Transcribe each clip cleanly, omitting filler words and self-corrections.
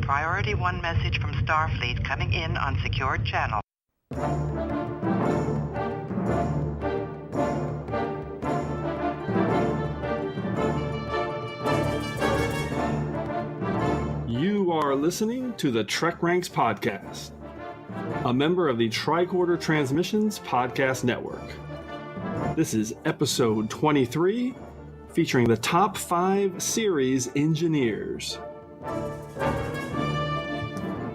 Priority 1 message from Starfleet coming in on secured channel. You are listening to the TrekRanks podcast, a member of the Tricorder Transmissions Podcast Network. This is episode 23, featuring the top 5 series engineers.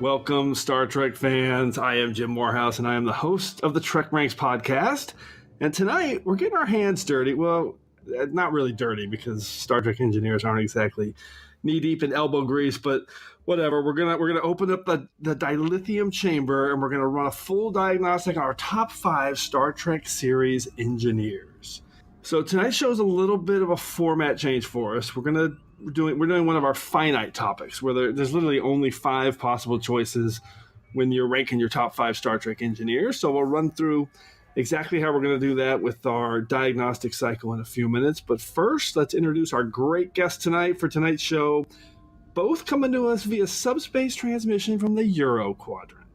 Welcome, Star Trek fans. I am Jim Moorhouse, and I am the host of the TrekRanks podcast. And tonight, we're getting our hands dirty. Well, not really dirty, because Star Trek engineers aren't exactly knee-deep in elbow grease, but whatever. We're gonna open up the dilithium chamber, and we're gonna run a full diagnostic on our top 5 Star Trek series engineers. So tonight's show is a little bit of a format change for us. We're doing one of our finite topics, where there's literally only 5 possible choices when you're ranking your top 5 Star Trek engineers. So we'll run through exactly how we're going to do that with our diagnostic cycle in a few minutes. But first, let's introduce our great guest tonight for tonight's show, both coming to us via subspace transmission from the Euro Quadrant.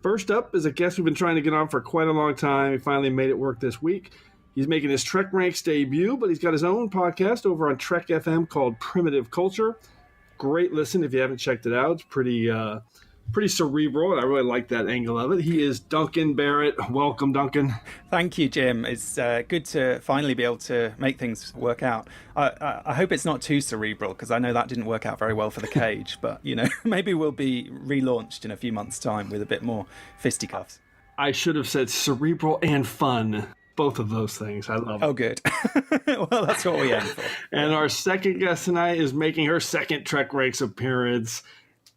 First up is a guest we've been trying to get on for quite a long time. He finally made it work this week. He's making his TrekRanks debut, but he's got his own podcast over on TrekFM called Primitive Culture. Great listen if you haven't checked it out. It's pretty cerebral, and I really like that angle of it. He is Duncan Barrett. Welcome, Duncan. Thank you, Jim. It's good to finally be able to make things work out. I hope it's not too cerebral, because I know that didn't work out very well for the cage, but, maybe we'll be relaunched in a few months' time with a bit more fisticuffs. I should have said cerebral and fun. Both of those things. I love it. Oh, good. Well, that's what we aim for. And our second guest tonight is making her second TrekRanks appearance.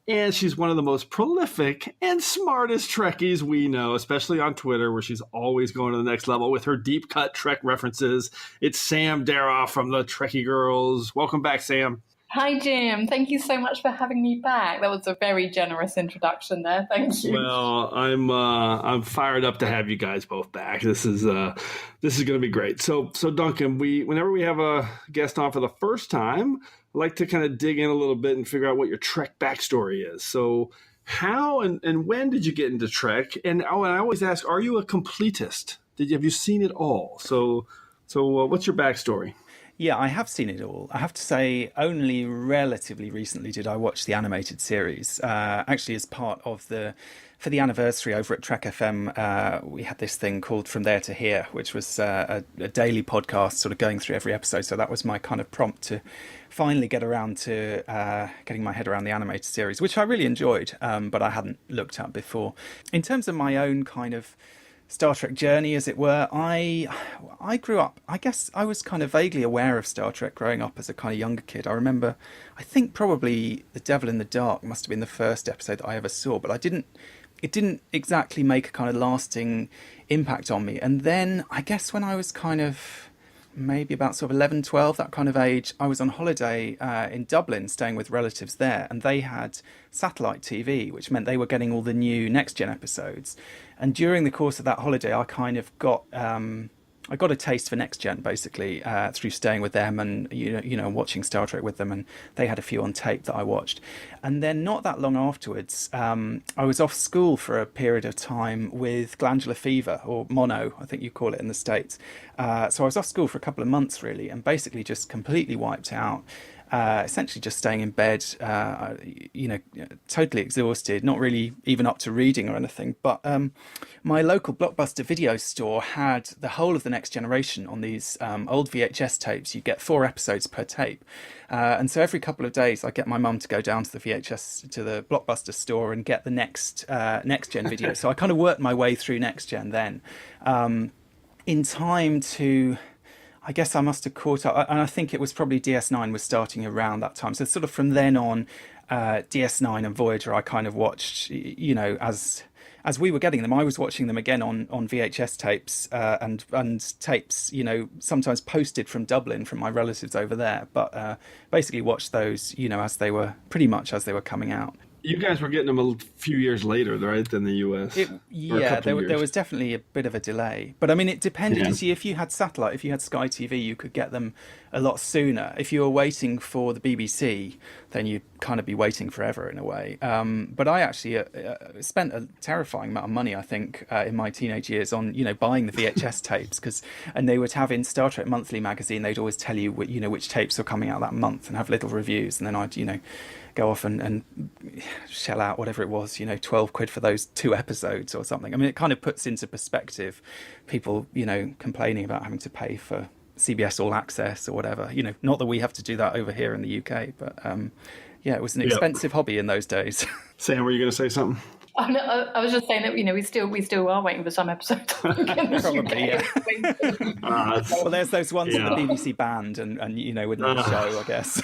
And she's one of the most prolific and smartest Trekkies we know, especially on Twitter, where she's always going to the next level with her deep-cut Trek references. It's Sam Darragh from the Trekkie Girls. Welcome back, Sam. Hi, Jim. Thank you so much for having me back. That was a very generous introduction there. Thank you. Well, I'm fired up to have you guys both back. This is going to be great. So Duncan, whenever we have a guest on for the first time, I like to kind of dig in a little bit and figure out what your Trek backstory is. So how and when did you get into Trek? And I always ask, are you a completist? Have you seen it all? So what's your backstory? Yeah, I have seen it all. I have to say, only relatively recently did I watch the animated series. Actually, as part of for the anniversary over at TrekFM, we had this thing called From There to Here, which was a daily podcast sort of going through every episode. So that was my kind of prompt to finally get around to getting my head around the animated series, which I really enjoyed, but I hadn't looked at before. In terms of my own kind of Star Trek journey, as it were, I grew up, I guess I was kind of vaguely aware of Star Trek growing up as a kind of younger kid. I remember, I think probably The Devil in the Dark must have been the first episode that I ever saw, but it didn't exactly make a kind of lasting impact on me. And then I guess when I was kind of maybe about sort of 11, 12, that kind of age, I was on holiday in Dublin, staying with relatives there, and they had satellite TV, which meant they were getting all the new Next Gen episodes. And during the course of that holiday, I kind of got a taste for Next Gen, basically, through staying with them and watching Star Trek with them, and they had a few on tape that I watched. And then not that long afterwards, I was off school for a period of time with glandular fever, or mono, I think you call it in the States. So I was off school for a couple of months, really, and basically just completely wiped out. Essentially just staying in bed, totally exhausted, not really even up to reading or anything. But my local Blockbuster video store had the whole of the Next Generation on these old VHS tapes. You get 4 episodes per tape. And so every couple of days, I get my mum to go down to the Blockbuster store and get the next Gen video. So I kind of worked my way through Next Gen then, in time to, I guess I must have caught up, and I think it was probably DS9 was starting around that time. So sort of from then on, DS9 and Voyager, I kind of watched, as we were getting them, I was watching them again on VHS tapes and tapes, sometimes posted from Dublin from my relatives over there. But basically watched those, as they were coming out. you guys were getting them a few years later, right, than the US? There was definitely a bit of a delay. But I mean, it depended. Yeah. You see, if you had satellite, if you had Sky TV, you could get them a lot sooner. If you were waiting for the BBC, then you'd kind of be waiting forever in a way. But I actually spent a terrifying amount of money, I think, in my teenage years on, buying the VHS tapes, and they would have in Star Trek Monthly magazine, they'd always tell you, which tapes were coming out that month and have little reviews. And then I'd, go off and shell out whatever it was, 12 quid for those 2 episodes or something. I mean, it kind of puts into perspective people, complaining about having to pay for CBS All Access or whatever. Not that we have to do that over here in the UK, but it was an expensive hobby in those days. Sam, were you going to say something? Oh, no, I was just saying that we still are waiting for some episodes. Probably, yeah. Well, there's those ones that the BBC banned and wouldn't have a show, I guess.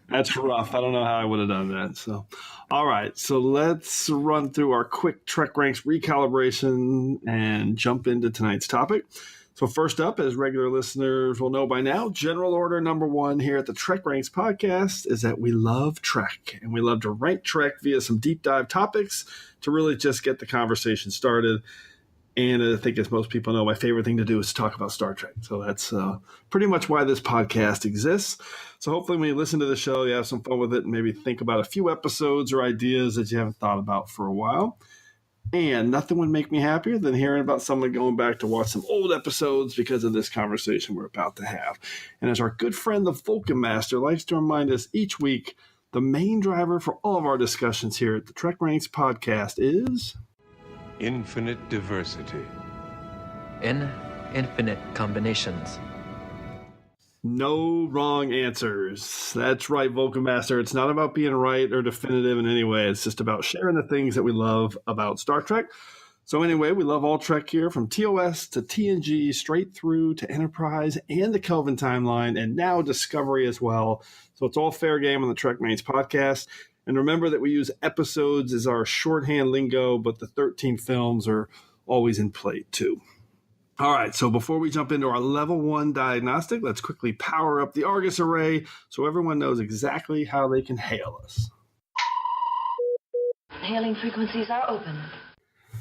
That's rough. I don't know how I would have done that. So, all right. So let's run through our quick TrekRanks recalibration and jump into tonight's topic. So first up, as regular listeners will know by now, general order number 1 here at the TrekRanks podcast is that we love Trek, and we love to rank Trek via some deep dive topics to really just get the conversation started. And I think, as most people know, my favorite thing to do is to talk about Star Trek. So that's pretty much why this podcast exists. So hopefully when you listen to the show, you have some fun with it and maybe think about a few episodes or ideas that you haven't thought about for a while. And nothing would make me happier than hearing about someone going back to watch some old episodes because of this conversation we're about to have. And as our good friend, the Vulcan Master, likes to remind us each week, the main driver for all of our discussions here at the TrekRanks podcast is... infinite diversity. In infinite combinations. No wrong answers. That's right, Vulcan Master. It's not about being right or definitive in any way. It's just about sharing the things that we love about Star Trek. So anyway, we love all Trek here, from TOS to TNG, straight through to Enterprise and the Kelvin timeline, and now Discovery as well. So it's all fair game on the TrekRanks podcast. And remember that we use episodes as our shorthand lingo, but the 13 films are always in play too. All right, so before we jump into our Level 1 Diagnostic, let's quickly power up the Argus array so everyone knows exactly how they can hail us. Hailing frequencies are open.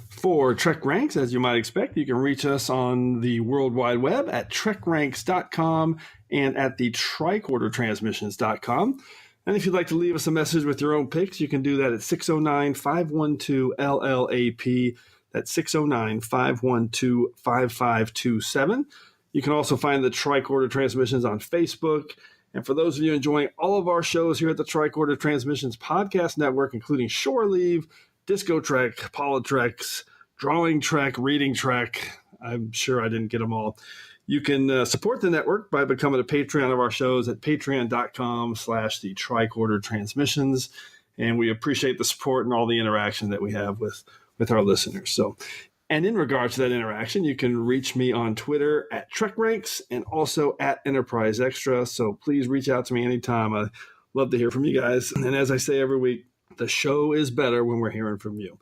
For TrekRanks, as you might expect, you can reach us on the World Wide Web at TrekRanks.com and at the TricorderTransmissions.com. And if you'd like to leave us a message with your own picks, you can do that at 609-512-LLAP. That's 609-512-5527. You can also find the Tricorder Transmissions on Facebook. And for those of you enjoying all of our shows here at the Tricorder Transmissions Podcast Network, including Shore Leave, Disco Trek, Politreks, Drawing Trek, Reading Trek, I'm sure I didn't get them all. You can support the network by becoming a Patreon of our shows at patreon.com/the Tricorder Transmissions. And we appreciate the support and all the interaction that we have with our listeners. So, and in regards to that interaction, you can reach me on Twitter at TrekRanks and also at Enterprise Extra. So please reach out to me anytime. I love to hear from you guys. And as I say every week, the show is better when we're hearing from you.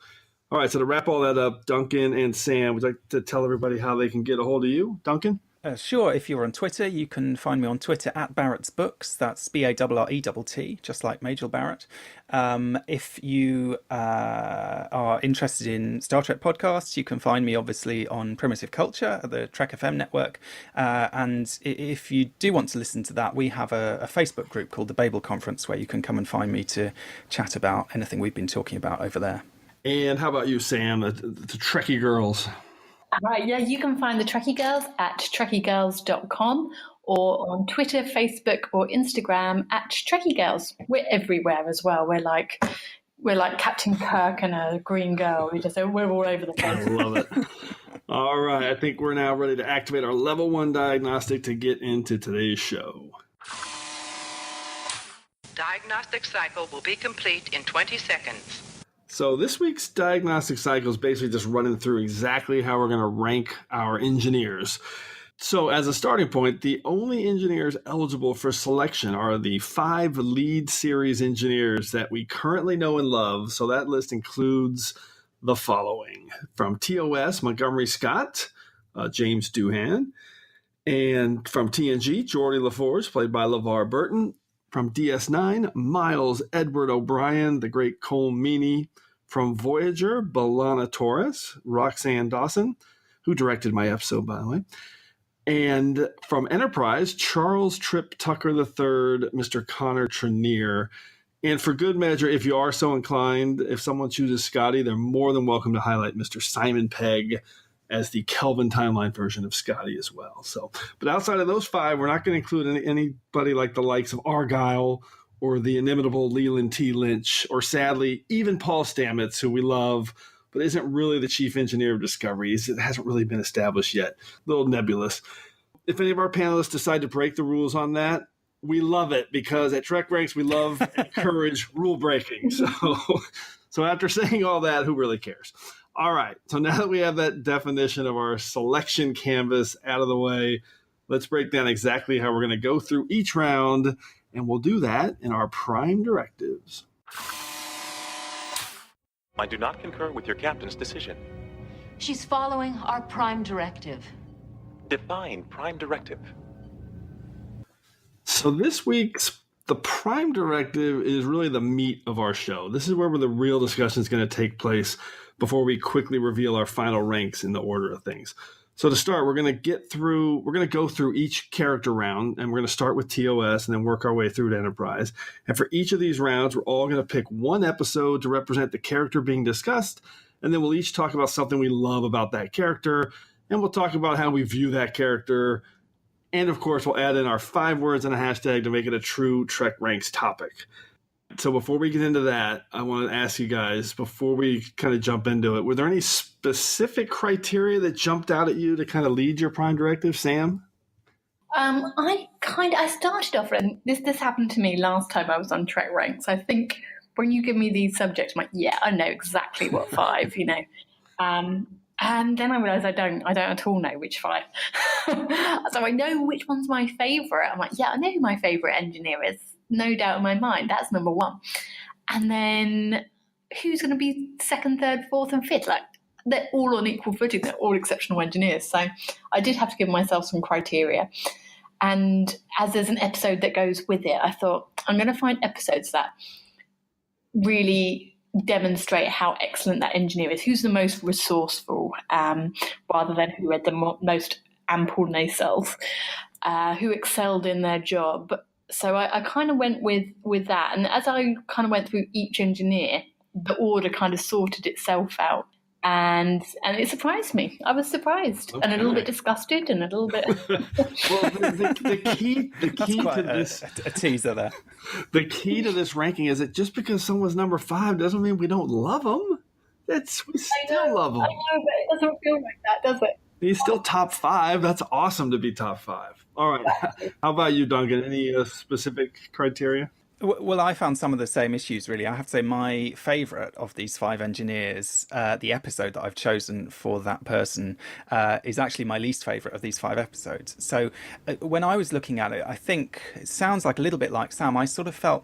All right, so to wrap all that up, Duncan and Sam, would you like to tell everybody how they can get a hold of you? Duncan? Sure. If you're on Twitter, you can find me on Twitter at Barrett's Books. That's BARRETT, just like Majel Barrett. If you are interested in Star Trek podcasts, you can find me obviously on Primitive Culture at the TrekFM network. And if you do want to listen to that, we have a Facebook group called the Babel Conference where you can come and find me to chat about anything we've been talking about over there. And how about you, Sam, the Trekkie girls? Right, yeah, you can find the Trekkie Girls at trekkiegirls.com or on Twitter, Facebook, or Instagram at Trekkie Girls. We're everywhere as well. We're like Captain Kirk and a green girl. We're all over the place. I love it. All right, I think we're now ready to activate our Level 1 Diagnostic to get into today's show. Diagnostic cycle will be complete in 20 seconds. So this week's diagnostic cycle is basically just running through exactly how we're going to rank our engineers. So as a starting point, the only engineers eligible for selection are the 5 lead series engineers that we currently know and love. So that list includes the following. From TOS, Montgomery Scott, James Doohan. And from TNG, Geordi LaForge, played by LeVar Burton. From DS9, Miles Edward O'Brien, the great Cole Meany. From Voyager, B'Elanna Torres, Roxanne Dawson, who directed my episode, by the way. And from Enterprise, Charles Trip Tucker III, Mr. Connor Trenier. And for good measure, if you are so inclined, if someone chooses Scotty, they're more than welcome to highlight Mr. Simon Pegg as the Kelvin timeline version of Scotty as well. So, but outside of those five, we're not going to include anybody like the likes of Argyle or the inimitable Leland T. Lynch, or sadly, even Paul Stamets, who we love, but isn't really the chief engineer of Discovery. It hasn't really been established yet. A little nebulous. If any of our panelists decide to break the rules on that, we love it, because at TrekRanks, we love and encourage rule breaking. So after saying all that, who really cares? All right. So now that we have that definition of our selection canvas out of the way, let's break down exactly how we're going to go through each round, and we'll do that in our Prime Directives. I do not concur with your captain's decision. She's following our Prime Directive. Define Prime Directive. So this week's the Prime Directive is really the meat of our show. This is where the real discussion is going to take place before we quickly reveal our final ranks in the order of things. So to start, we're going to go through each character round, and we're going to start with TOS and then work our way through to Enterprise. And for each of these rounds, we're all going to pick one episode to represent the character being discussed, and then we'll each talk about something we love about that character, and we'll talk about how we view that character. And of course, we'll add in our 5 words and a hashtag to make it a true TrekRanks topic. So before we get into that, I want to ask you guys, before we kind of jump into it, were there any specific criteria that jumped out at you to kind of lead your Prime Directive, Sam? I started off, and this happened to me last time I was on TrekRanks. I think when you give me these subjects, I'm like, yeah, I know exactly what 5, And then I realised I don't at all know which 5. So I know which one's my favourite. I'm like, yeah, I know who my favourite engineer is. No doubt in my mind. That's number 1. And then who's going to be 2nd, 3rd, 4th, and 5th? Like, they're all on equal footing. They're all exceptional engineers. So I did have to give myself some criteria. And as there's an episode that goes with it, I thought I'm going to find episodes that really demonstrate how excellent that engineer is, who's the most resourceful, rather than who had the most ample nacelles, who excelled in their job. So I kind of went with that. And as I kind of went through each engineer, the order kind of sorted itself out. And it surprised me. I was surprised, and a little bit disgusted, and a little bit. Well, the key to this a teaser there. The key to this ranking is that just because someone's number 5 doesn't mean we don't love them. We still love them. I know, but it doesn't feel like that, does it? He's still top 5. That's awesome to be top 5. All right. How about you, Duncan? Any specific criteria? Well, I found some of the same issues, really. I have to say my favourite of these 5 engineers, the episode that I've chosen for that person, is actually my least favourite of these 5 episodes. So when I was looking at it, I think it sounds like a little bit like Sam. I sort of felt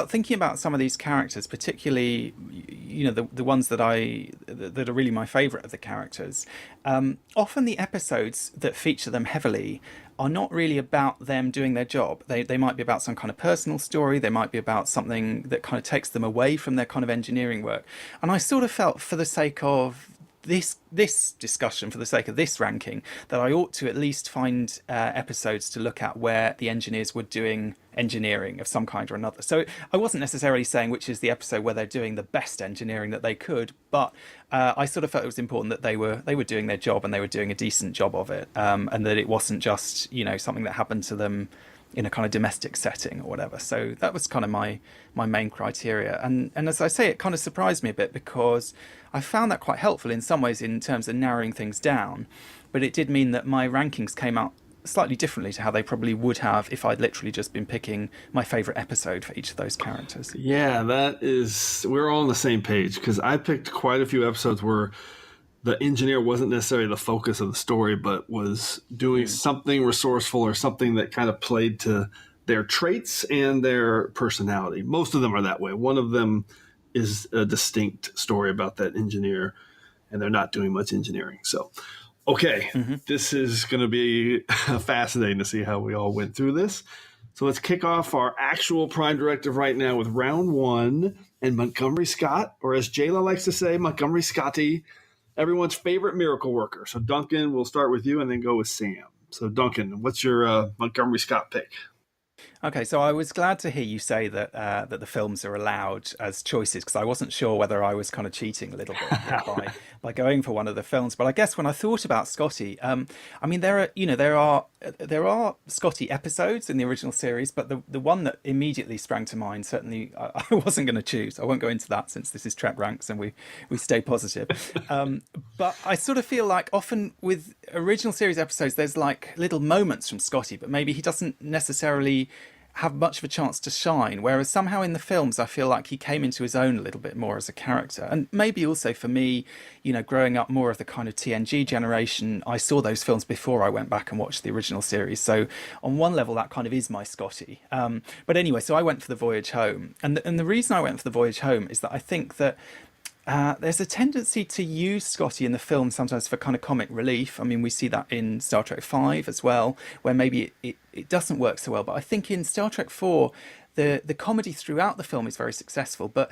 thinking about some of these characters, particularly, the ones that are really my favourite of the characters. Often the episodes that feature them heavily are not really about them doing their job. They might be about some kind of personal story. They might be about something that kind of takes them away from their kind of engineering work. And I sort of felt, for the sake of this discussion, for the sake of this ranking, that I ought to at least find episodes to look at where the engineers were doing engineering of some kind or another. So I wasn't necessarily saying which is the episode where they're doing the best engineering that they could, but I sort of felt it was important that they were doing their job, and they were doing a decent job of it, and that it wasn't just something that happened to them in a kind of domestic setting or whatever. So that was kind of my main criteria. And as I say, it kind of surprised me a bit, because I found that quite helpful in some ways in terms of narrowing things down. But it did mean that my rankings came out slightly differently to how they probably would have if I'd literally just been picking my favourite episode for each of those characters. Yeah, we're all on the same page, because I picked quite a few episodes where the engineer wasn't necessarily the focus of the story, but was doing something resourceful or something that kind of played to their traits and their personality. Most of them are that way. One of them is a distinct story about that engineer, and they're not doing much engineering. So, okay, This is going to be fascinating to see how we all went through this. So let's kick off our actual Prime Directive right now with round one and Montgomery Scott, or as Jayla likes to say, Montgomery Scotty, everyone's favorite miracle worker. So Duncan, we'll start with you and then go with Sam. So Duncan, what's your Montgomery Scott pick? Okay, so I was glad to hear you say that that the films are allowed as choices, because I wasn't sure whether I was kind of cheating a little bit by going for one of the films. But I guess when I thought about Scotty, I mean there are Scotty episodes in the original series, but the one that immediately sprang to mind, certainly I wasn't going to choose. I won't go into that since this is TrekRanks and we stay positive. But I sort of feel like often with original series episodes, there's like little moments from Scotty, but maybe he doesn't necessarily have much of a chance to shine, whereas somehow in the films I feel like he came into his own a little bit more as a character. And maybe also for me, growing up more of the kind of TNG generation, I saw those films before I went back and watched the original series, so on one level that kind of is my Scotty. But anyway, so I went for The Voyage Home, and the reason I went for The Voyage Home is that I think that there's a tendency to use Scotty in the film sometimes for kind of comic relief. I mean, we see that in Star Trek V as well, where maybe it doesn't work so well. But I think in Star Trek IV, the comedy throughout the film is very successful. But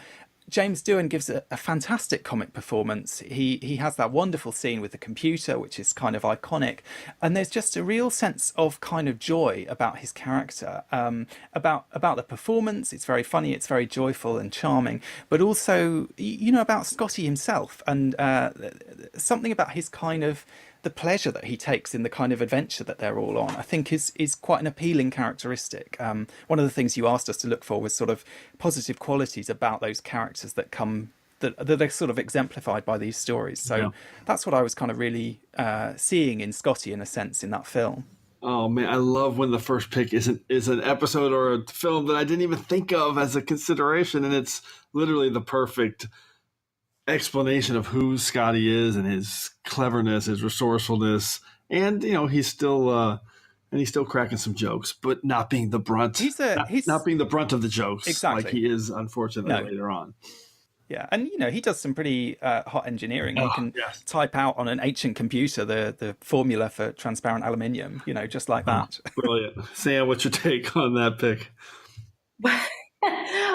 James Doohan gives a fantastic comic performance. He has that wonderful scene with the computer, which is kind of iconic. And there's just a real sense of kind of joy about his character, about the performance. It's very funny, it's very joyful and charming, but also, about Scotty himself and something about his kind of the pleasure that he takes in the kind of adventure that they're all on, I think is quite an appealing characteristic. One of the things you asked us to look for was sort of positive qualities about those characters that are sort of exemplified by these stories. So that's what I was kind of really seeing in Scotty, in a sense, in that film. Oh man, I love when the first pick is an episode or a film that I didn't even think of as a consideration, and it's literally the perfect explanation of who Scotty is and his cleverness, his resourcefulness, and he's still cracking some jokes, but not being the brunt. He's not being the brunt of the jokes, exactly, like he is unfortunately later on. Yeah, and he does some pretty hot engineering. He can type out on an ancient computer the formula for transparent aluminium, just like that. Brilliant. Sam, what's your take on that pick?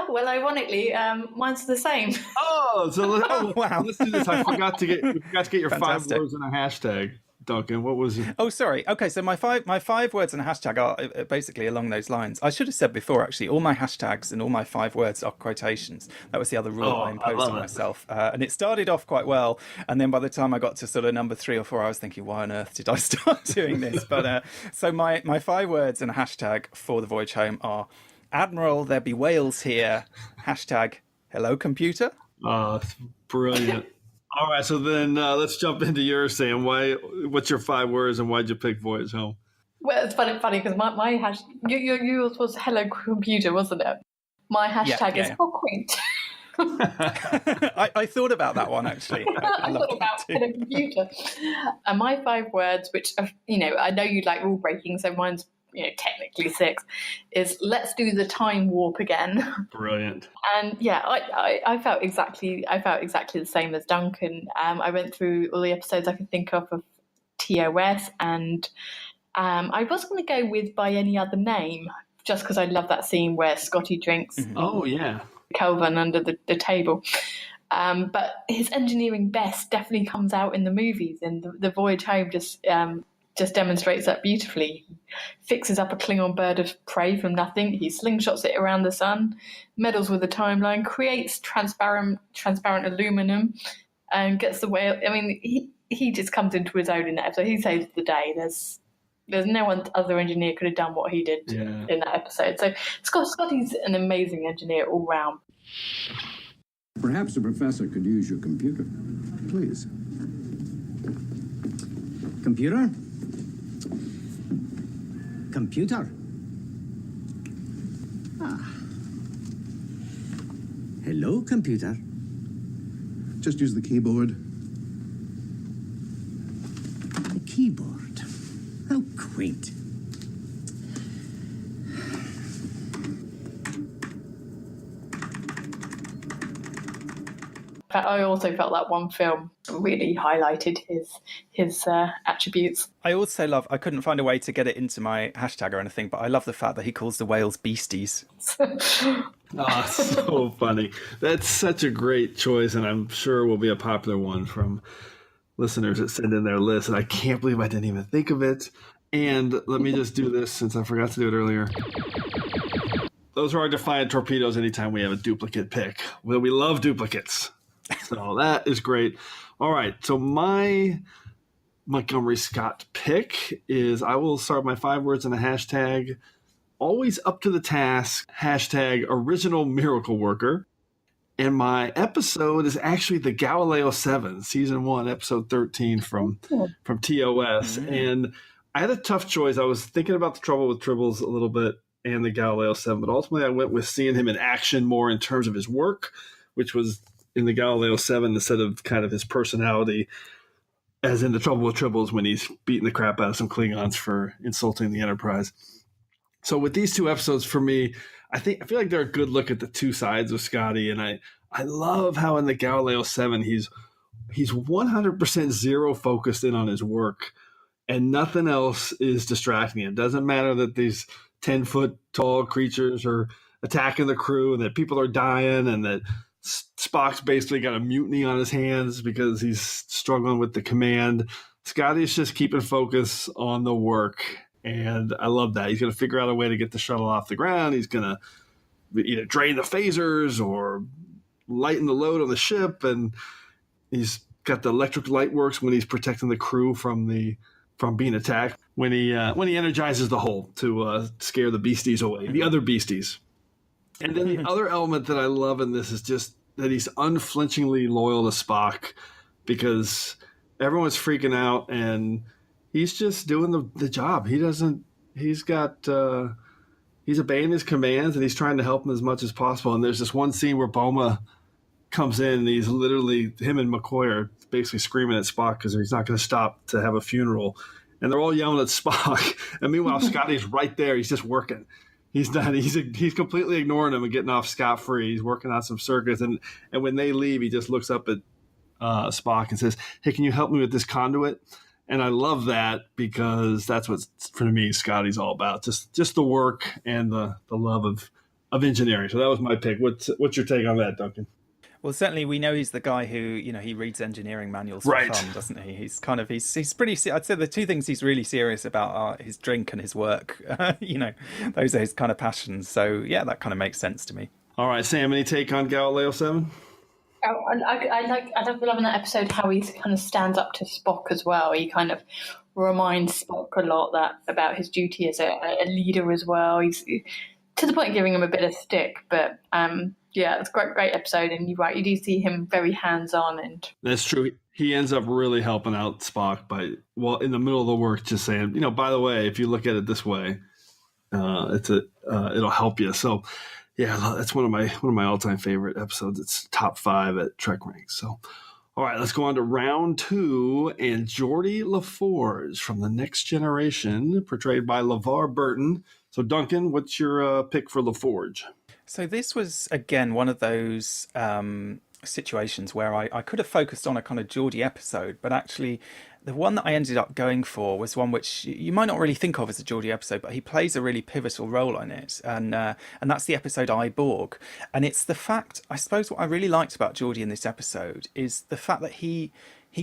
Well, ironically, mine's the same. Oh, wow! Let's do this. I forgot to get your Fantastic. 5 words and a hashtag. Duncan, what was it? Oh, sorry. Okay, so my five words and a hashtag are basically along those lines. I should have said before, actually, all my hashtags and all my 5 words are quotations. That was the other rule I imposed on myself. And it started off quite well, and then by the time I got to sort of number 3 or 4, I was thinking, why on earth did I start doing this? But so my 5 words and a hashtag for The Voyage Home are Admiral, there be whales here, hashtag hello computer. Oh, it's brilliant. All right, so then let's jump into yours, Sam. What's your 5 words and why'd you pick Voyage Home? Well, it's funny because my hashtag, yours was hello computer, wasn't it? My hashtag is how quaint. I thought about that one, actually. I thought about hello computer. And my 5 words, which, I know you like rule breaking, so mine's technically 6, is let's do the time warp again. Brilliant. And I felt exactly the same as Duncan. I went through all the episodes I could think of TOS, and I was going to go with By Any Other Name, just because I love that scene where Scotty drinks Kelvin under the table. But his engineering best definitely comes out in the movies, and the Voyage Home just demonstrates that beautifully. He fixes up a Klingon bird of prey from nothing. He slingshots it around the sun, meddles with the timeline, creates transparent aluminum, and gets the whale. I mean, he just comes into his own in that episode. He saves the day. There's no one other engineer could have done what he did in that episode. So Scotty's an amazing engineer all round. Perhaps the professor could use your computer. Please. Computer? Computer? Hello, computer. Just use the keyboard. The keyboard? How quaint. I also felt that one film really highlighted his attributes. I also love, I couldn't find a way to get it into my hashtag or anything, but I love the fact that he calls the whales beasties. Oh, so funny. That's such a great choice, and I'm sure will be a popular one from listeners that send in their list. And I can't believe I didn't even think of it. And let me just do this since I forgot to do it earlier. Those are our defiant torpedoes anytime we have a duplicate pick. Well, we love duplicates. So that is great. All right. So my Montgomery Scott pick is, I will start my 5 words in a hashtag, always up to the task, hashtag original miracle worker. And my episode is actually the Galileo 7, season 1, episode 13 from TOS. And I had a tough choice. I was thinking about the Trouble with Tribbles a little bit and the Galileo 7, but ultimately I went with seeing him in action more in terms of his work, which was in the Galileo 7 instead of kind of his personality, as in the Trouble with Tribbles when he's beating the crap out of some Klingons for insulting the Enterprise. So with these 2 episodes, for me, I feel like they're a good look at the 2 sides of Scotty, and I love how in the Galileo 7 he's 100% zero focused in on his work, and nothing else is distracting him. It doesn't matter that these 10-foot tall creatures are attacking the crew and that people are dying and that Spock's basically got a mutiny on his hands because he's struggling with the command. Scotty's just keeping focus on the work. And I love that. He's going to figure out a way to get the shuttle off the ground. He's going to either drain the phasers or lighten the load on the ship. And he's got the electric light works when he's protecting the crew from being attacked. When he energizes the hull to scare the beasties away, the other beasties. And then the other element that I love in this is just that he's unflinchingly loyal to Spock, because everyone's freaking out and he's just doing the job. He's obeying his commands and he's trying to help him as much as possible. And there's this one scene where Boma comes in and he's literally, him and McCoy are basically screaming at Spock because he's not going to stop to have a funeral. And they're all yelling at Spock. And meanwhile, Scotty's right there. He's just working. He's completely ignoring him and getting off scot-free. He's working on some circuits. And when they leave, he just looks up at Spock and says, "Hey, can you help me with this conduit?" And I love that because that's what, for me, Scotty's all about. Just the work and the love of engineering. So that was my pick. What's your take on that, Duncan? Well, certainly we know he's the guy who, he reads engineering manuals for fun, doesn't he? He's pretty, I'd say the 2 things he's really serious about are his drink and his work. Those are his kind of passions. So yeah, that kind of makes sense to me. All right, Sam, any take on Galileo 7? I love in that episode how he kind of stands up to Spock as well. He kind of reminds Spock a lot about his duty as a leader as well. He's to the point of giving him a bit of stick, but yeah, it's a great episode, and you're right, you do see him very hands-on. And that's true. He ends up really helping out Spock by, in the middle of the work, just saying, by the way, if you look at it this way, it'll help you. So yeah, that's one of my all-time favorite episodes. It's top 5 at TrekRanks. So, all right, let's go on to round 2, and Geordi LaForge from The Next Generation, portrayed by LeVar Burton. So, Duncan, what's your pick for LaForge? So this was, again, one of those situations where I could have focused on a kind of Geordi episode, but actually the one that I ended up going for was one which you might not really think of as a Geordi episode, but he plays a really pivotal role in it. And that's the episode I, Borg. And it's the fact, I suppose what I really liked about Geordi in this episode is the fact that he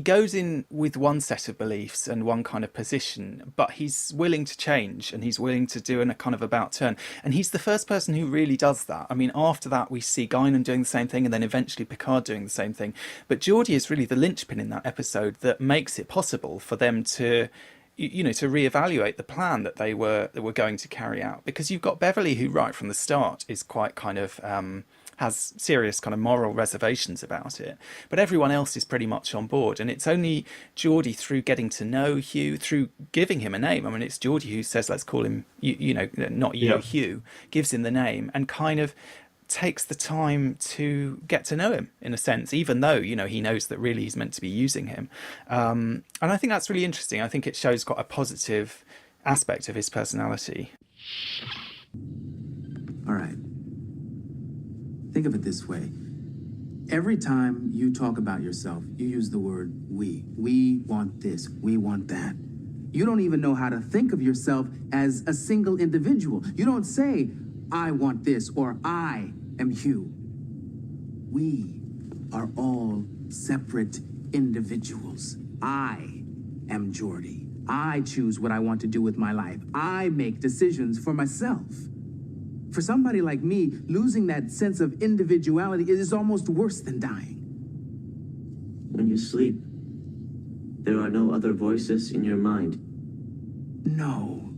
goes in with one set of beliefs and one kind of position, but he's willing to change and he's willing to do a kind of about turn. And he's the first person who really does that. I mean, after that, we see Guinan doing the same thing and then eventually Picard doing the same thing. But Geordi is really the linchpin in that episode that makes it possible for them to reevaluate the plan that they were going to carry out. Because you've got Beverly, who right from the start is quite kind of has serious kind of moral reservations about it, but everyone else is pretty much on board. And it's only Geordi, through getting to know Hugh, through giving him a name. I mean, it's Geordi who says, "Let's call him, not you, yep. Hugh," gives him the name and kind of takes the time to get to know him in a sense, even though, he knows that really he's meant to be using him. And I think that's really interesting. I think it shows quite a positive aspect of his personality. All right. Think of it this way. Every time you talk about yourself, you use the word we. We want this, we want that. You don't even know how to think of yourself as a single individual. You don't say, I want this, or I am Hugh. We are all separate individuals. I am Geordi. I choose what I want to do with my life. I make decisions for myself. For somebody like me, losing that sense of individuality is almost worse than dying. When you sleep, there are no other voices in your mind. No.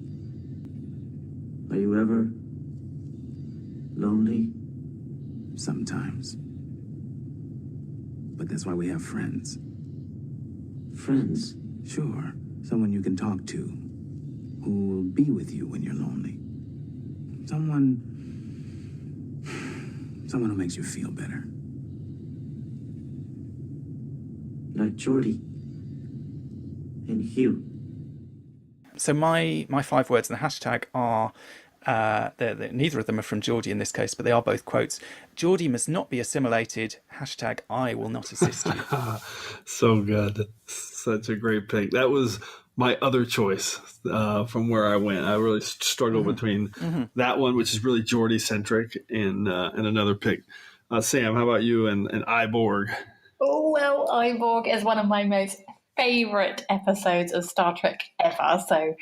Are you ever lonely? Sometimes. But that's why we have friends. Friends? Sure. Someone you can talk to, who will be with you when you're lonely. Someone who makes you feel better. Like Geordi and Hugh. So my 5 words in the hashtag are, neither of them are from Geordi in this case, but they are both quotes. Geordi must not be assimilated. Hashtag I will not assist you. So good. Such a great pick. That was my other choice from where I went. I really struggled between that one, which is really Geordi centric, and another pick. Sam, how about you and Iborg? Oh, well, Iborg is one of my most favourite episodes of Star Trek ever. So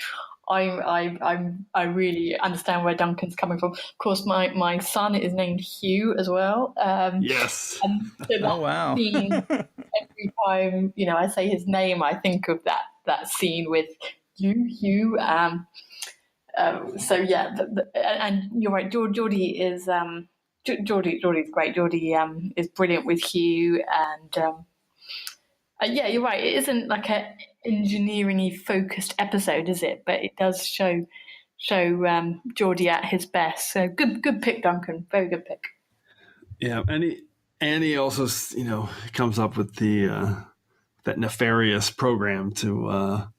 I really understand where Duncan's coming from. Of course, my son is named Hugh as well. Yes. And so that Oh, wow. scene, every time I say his name, I think of that scene with Hugh. So yeah, and you're right. Geordi is Geordi's great. Geordi is brilliant with Hugh, and yeah, you're right. It isn't like a engineering-y focused episode, is it? But it does show Geordi at his best. So good pick, Duncan. Very good pick. Yeah, and he also comes up with the that nefarious program to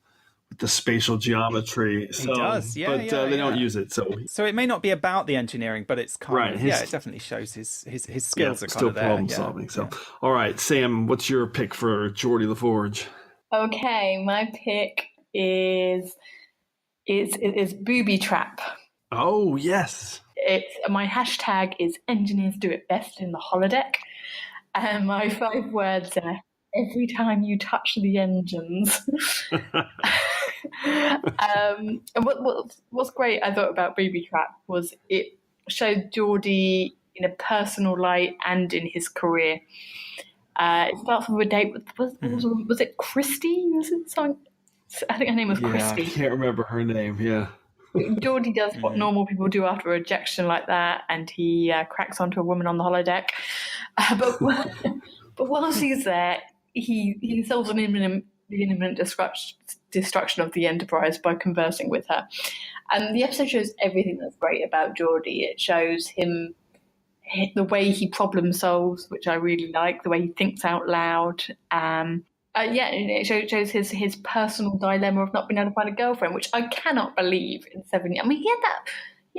with the spatial geometry. So, he does, yeah. But they don't use it. So it may not be about the engineering, but it's kind of it definitely shows his skills are kind still of there. problem solving. So, all right, Sam, what's your pick for Geordi LaForge? Okay, my pick is booby trap. Oh yes. My hashtag is engineers do it best in the holodeck, and my 5 words are every time you touch the engines. And what's great I thought about booby trap was it showed Geordi in a personal light and in his career. It starts with a date with was it Christy? Was it something? I think her name was Christy. I can't remember her name. Yeah. Geordi does what normal people do after a rejection like that, and he cracks onto a woman on the holodeck. But whilst he's there, he solves the imminent destruction of the Enterprise by conversing with her. And the episode shows everything that's great about Geordi. It shows him the way he problem solves, which I really like, the way he thinks out loud. It shows his personal dilemma of not being able to find a girlfriend, which I cannot believe in 7 years. I mean, he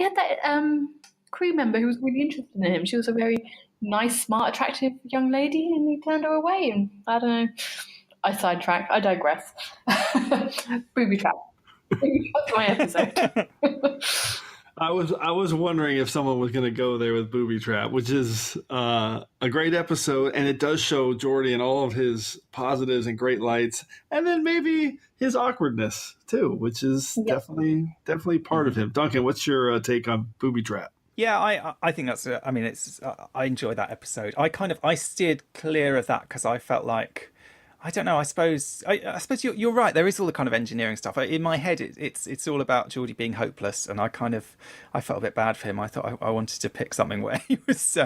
had that crew member who was really interested in him. She was a very nice, smart, attractive young lady, and he turned her away. And I don't know. I sidetrack. I digress. Booby trap. That's my episode. I was wondering if someone was going to go there with booby trap, which is a great episode, and it does show Geordi and all of his positives and great lights, and then maybe his awkwardness too, which is definitely part of him. Duncan, what's your take on booby trap? Yeah, I think that's. I enjoy that episode. I steered clear of that because I felt like. I don't know. I suppose you're right. There is all the kind of engineering stuff in my head. It's all about Geordi being hopeless, and I felt a bit bad for him. I thought I wanted to pick something where he was,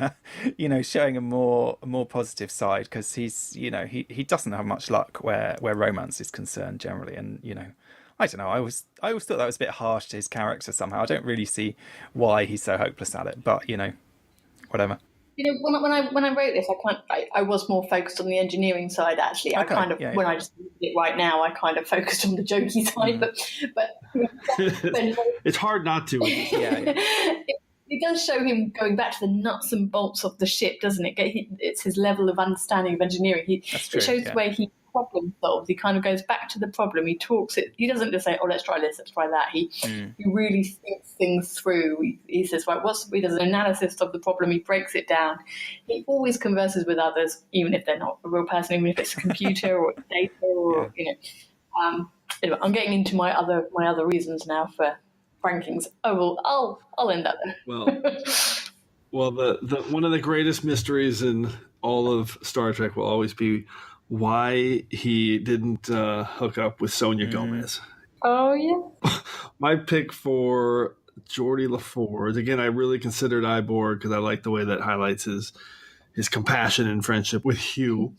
showing a more positive side, because he's, he doesn't have much luck where romance is concerned generally, and I don't know. I always thought that was a bit harsh to his character somehow. I don't really see why he's so hopeless at it, but whatever. When I wrote this, I was more focused on the engineering side. Actually, Okay. When I just did it right now, I kind of focused on the jokey side. But it's hard not to. It does show him going back to the nuts and bolts of the ship, doesn't it? It's his level of understanding of engineering. That's true, it shows the way he problem solves. He kind of goes back to the problem. He talks it. He doesn't just say, "Oh, let's try this, let's try that." He really thinks things through. He says, "Right, he does an analysis of the problem. He breaks it down. He always converses with others, even if they're not a real person, even if it's a computer or data or Anyway, I'm getting into my other reasons now for rankings. I'll end up there. Well, the one of the greatest mysteries in all of Star Trek will always be why he didn't hook up with Sonia Gomez. Oh yeah. My pick for Geordi LaForge. Again, I really considered Iborg because I like the way that highlights his compassion and friendship with Hugh.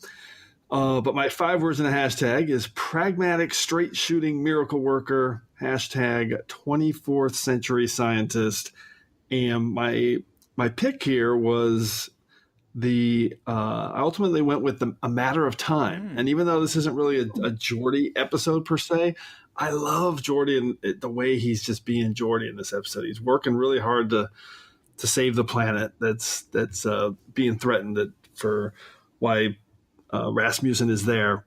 But my 5 words in a hashtag is pragmatic, straight shooting miracle worker, hashtag 24th century scientist. And my pick here was I ultimately went with A Matter of Time. And even though this isn't really a Geordi episode per se, I love Geordi and the way he's just being Geordi in this episode. He's working really hard to save the planet that's being threatened for why Rasmussen is there,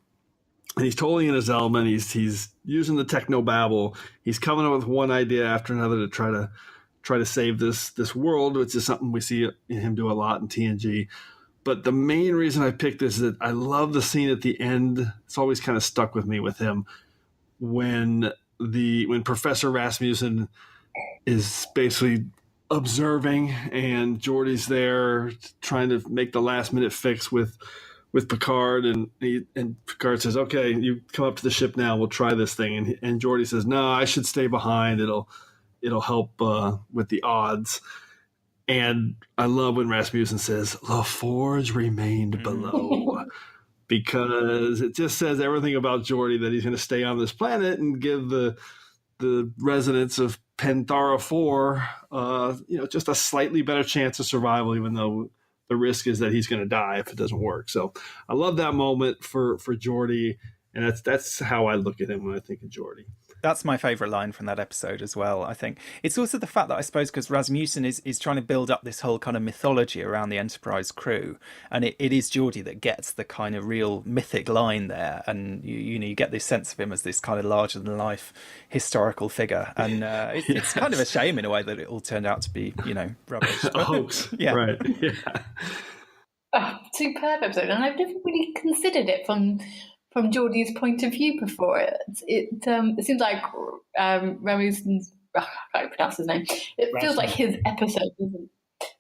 and he's totally in his element. He's using the techno babble. He's coming up with one idea after another to try to save this world, which is something we see him do a lot in TNG. But the main reason I picked this is that I love the scene at the end. It's always kind of stuck with me with him when Professor Rasmussen is basically observing and Geordi's there trying to make the last minute fix with Picard, and Picard says, "Okay, you come up to the ship now. We'll try this thing." And Geordi says, "No, I should stay behind. It'll help with the odds." And I love when Rasmussen says, "LaForge remained below," because it just says everything about Geordi, that he's going to stay on this planet and give the residents of Penthara 4, just a slightly better chance of survival, even though the risk is that he's going to die if it doesn't work. So I love that moment for Geordi, and that's how I look at him when I think of Geordi. That's my favourite line from that episode as well, I think. It's also the fact that I suppose because Rasmussen is trying to build up this whole kind of mythology around the Enterprise crew, and it is Geordi that gets the kind of real mythic line there, and you get this sense of him as this kind of larger-than-life historical figure, and it's kind of a shame in a way that it all turned out to be, rubbish. A hoax. Yeah. Right. Yeah. Oh, superb episode, and I've never really considered it from Geordi's point of view before. It seems like Rasmussen's, I can't pronounce his name. It feels like his episode,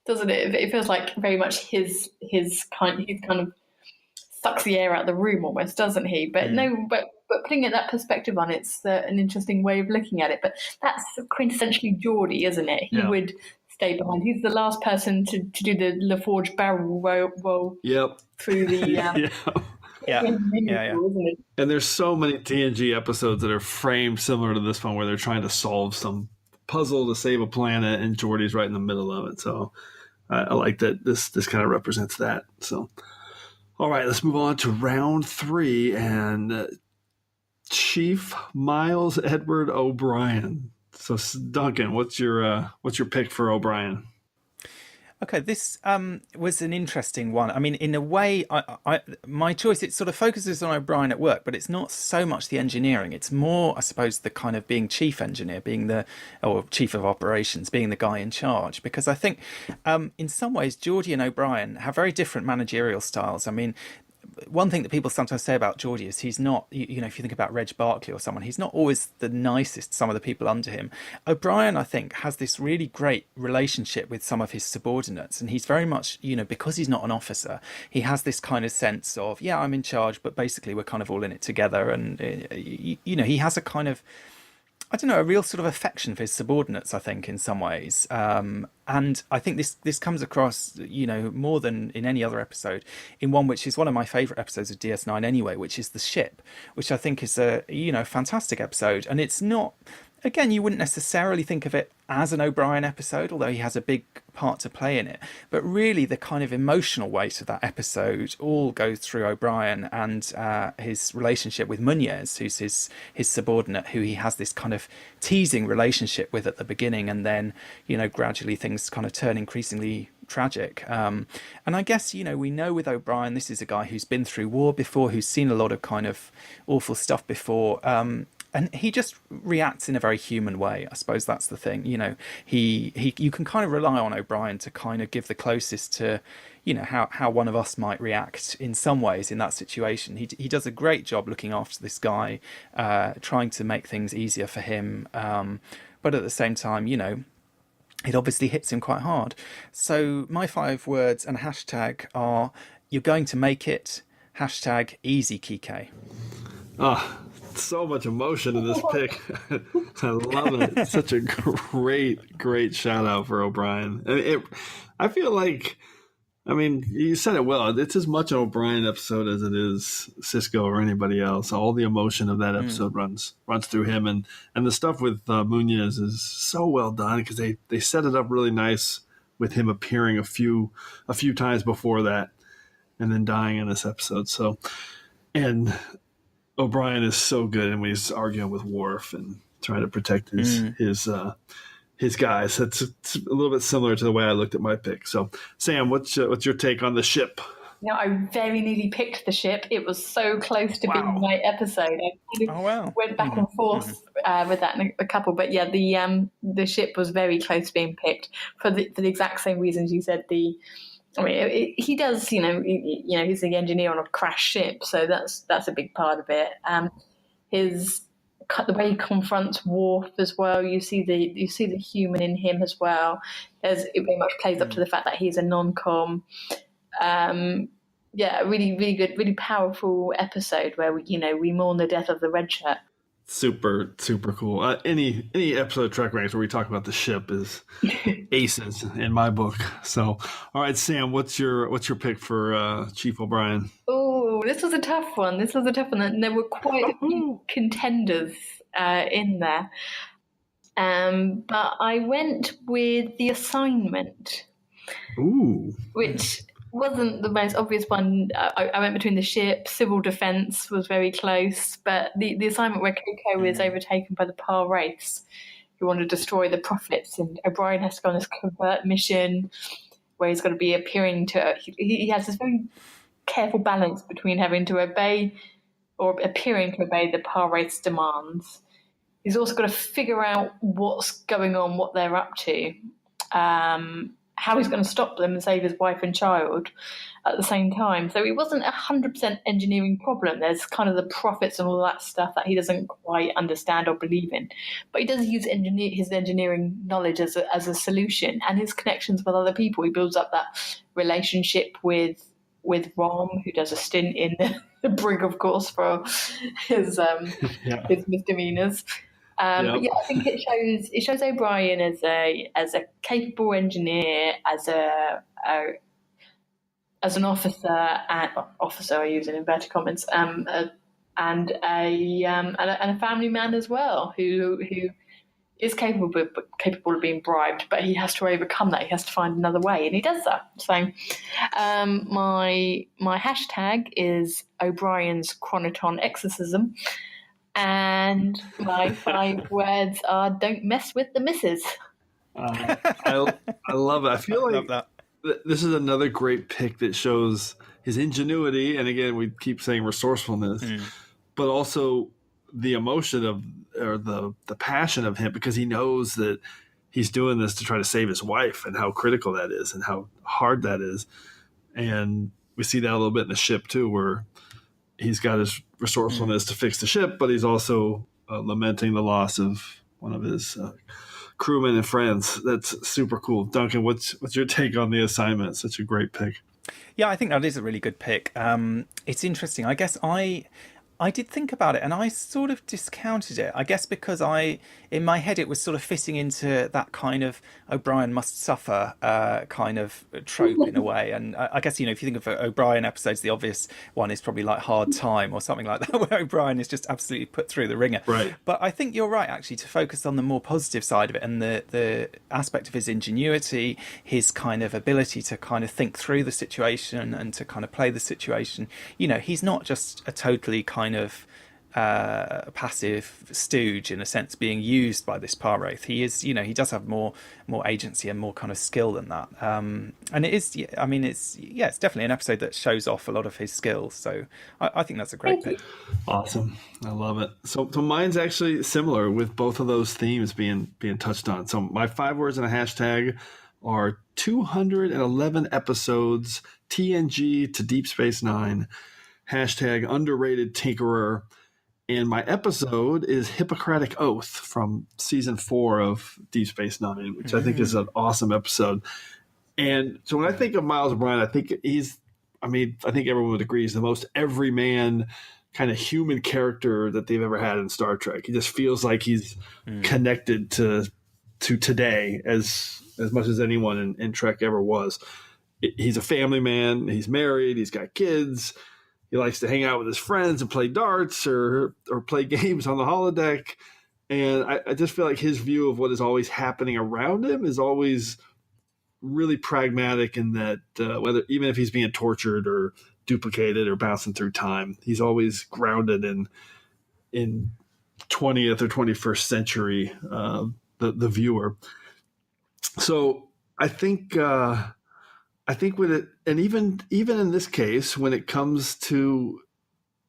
doesn't it? It feels like very much his kind. He kind of sucks the air out of the room almost, doesn't he? But but putting it that perspective on it's an interesting way of looking at it. But that's quintessentially Geordi, isn't it? He would stay behind. He's the last person to do the LaForge barrel roll through the. Yeah. And there's so many TNG episodes that are framed similar to this one where they're trying to solve some puzzle to save a planet, and Geordi's right in the middle of it. So I like that this kind of represents that. So, all right, let's move on to round 3 and Chief Miles Edward O'Brien. So, Duncan, what's your pick for O'Brien? Okay, this was an interesting one. I mean, in a way, my choice, it sort of focuses on O'Brien at work, but it's not so much the engineering. It's more, I suppose, the kind of being chief engineer, or chief of operations, being the guy in charge. Because I think in some ways, Geordi and O'Brien have very different managerial styles. I mean, one thing that people sometimes say about Geordi is he's not, if you think about Reg Barclay or someone, he's not always the nicest, some of the people under him. O'Brien, I think, has this really great relationship with some of his subordinates, and he's very much, because he's not an officer, he has this kind of sense of, I'm in charge, but basically we're kind of all in it together. And, he has a kind of, a real sort of affection for his subordinates, I think, in some ways. And I think this comes across, more than in any other episode, in one which is one of my favourite episodes of DS9 anyway, which is The Ship, which I think is a, fantastic episode. And it's not again, you wouldn't necessarily think of it as an O'Brien episode, although he has a big part to play in it. But really, the kind of emotional weight of that episode all goes through O'Brien and his relationship with Munez, who's his subordinate, who he has this kind of teasing relationship with at the beginning, and then, gradually things kind of turn increasingly tragic. And I guess, we know with O'Brien, this is a guy who's been through war before, who's seen a lot of kind of awful stuff before. And he just reacts in a very human way. I suppose that's the thing. You can kind of rely on O'Brien to kind of give the closest to, how one of us might react in some ways in that situation. He does a great job looking after this guy, trying to make things easier for him. But at the same time, it obviously hits him quite hard. So my 5 words and hashtag are: you're going to make it, hashtag easy Kike. So much emotion in this pick. I love it. Such a great shout out for O'Brien. I feel like, you said it well. It's as much an O'Brien episode as it is Sisko or anybody else. All the emotion of that episode runs through him, and the stuff with Munez is so well done because they set it up really nice with him appearing a few times before that, and then dying in this episode. And O'Brien is so good, and when he's arguing with Worf and trying to protect his guys. It's a little bit similar to the way I looked at my pick. So, Sam, what's your take on the ship? I very nearly picked the ship. It was so close to being my episode. I kind of went back and forth with that in a couple, but yeah, the ship was very close to being picked for the exact same reasons you said. He does, he's the engineer on a crashed ship, so that's a big part of it. The way he confronts Worf as well, you see the human in him as well. It very much plays up to the fact that he's a non-com. Really, really good, really powerful episode where we mourn the death of the red shirt. Super, super cool. Any episode of TrekRanks where we talk about the ship is aces in my book. So, all right, Sam, what's your pick for Chief O'Brien? Oh, this was a tough one. And there were quite a few contenders in there. But I went with The Assignment. Ooh. Which wasn't the most obvious one. I went between the ship. Civil Defence was very close, but the assignment where Coco is overtaken by the Par race, who want to destroy the Prophets, and O'Brien has to go on this covert mission where he's got to be appearing to. He has this very careful balance between having to obey or appearing to obey the Par race demands. He's also got to figure out what's going on, what they're up to. How he's going to stop them and save his wife and child at the same time. So it wasn't 100% engineering problem. There's kind of the Prophets and all that stuff that he doesn't quite understand or believe in. But he does use his engineering knowledge as a solution, and his connections with other people. He builds up that relationship with Rom, who does a stint in the brig, of course, for his misdemeanors. But yeah, I think it shows O'Brien as a capable engineer, as an officer, I use in inverted commas, and a family man as well, who is capable of being bribed, but he has to overcome that. He has to find another way, and he does that. So, my hashtag is O'Brien's Chronoton Exorcism. And my 5 words are: don't mess with the missus. I love it. I feel like this is another great pick that shows his ingenuity. And again, we keep saying resourcefulness, but also the emotion or the passion of him, because he knows that he's doing this to try to save his wife and how critical that is and how hard that is. And we see that a little bit in the ship too, where he's got his resourcefulness to fix the ship, but he's also lamenting the loss of one of his crewmen and friends. That's super cool. Duncan, what's your take on The Assignment? Such a great pick. Yeah, I think that is a really good pick. It's interesting. I guess I I did think about it, and I sort of discounted it. I guess because in my head, it was sort of fitting into that kind of O'Brien must suffer kind of trope in a way. And I guess, if you think of O'Brien episodes, the obvious one is probably like Hard Time or something like that, where O'Brien is just absolutely put through the ringer. Right. But I think you're right, actually, to focus on the more positive side of it and the aspect of his ingenuity, his kind of ability to kind of think through the situation and to kind of play the situation. He's not just a totally kind of passive stooge in a sense being used by this power wraith. He is, he does have more agency and more kind of skill than that. And it is, it's definitely an episode that shows off a lot of his skills. So I think that's a great pick. Awesome. I love it. So mine's actually similar with both of those themes being touched on. So my 5 words and a hashtag are 211 episodes, TNG to Deep Space Nine, hashtag underrated tinkerer. And my episode is Hippocratic Oath from season 4 of Deep Space Nine, which I think is an awesome episode. And so when I think of Miles O'Brien, I think I think everyone would agree he's the most everyman kind of human character that they've ever had in Star Trek. He just feels like he's connected to today as much as anyone in Trek ever was. He's a family man. He's married. He's got kids. He likes to hang out with his friends and play darts or play games on the holodeck. And I just feel like his view of what is always happening around him is always really pragmatic in that even if he's being tortured or duplicated or bouncing through time, he's always grounded in 20th or 21st century, the viewer. So I think with it, and even in this case, when it comes to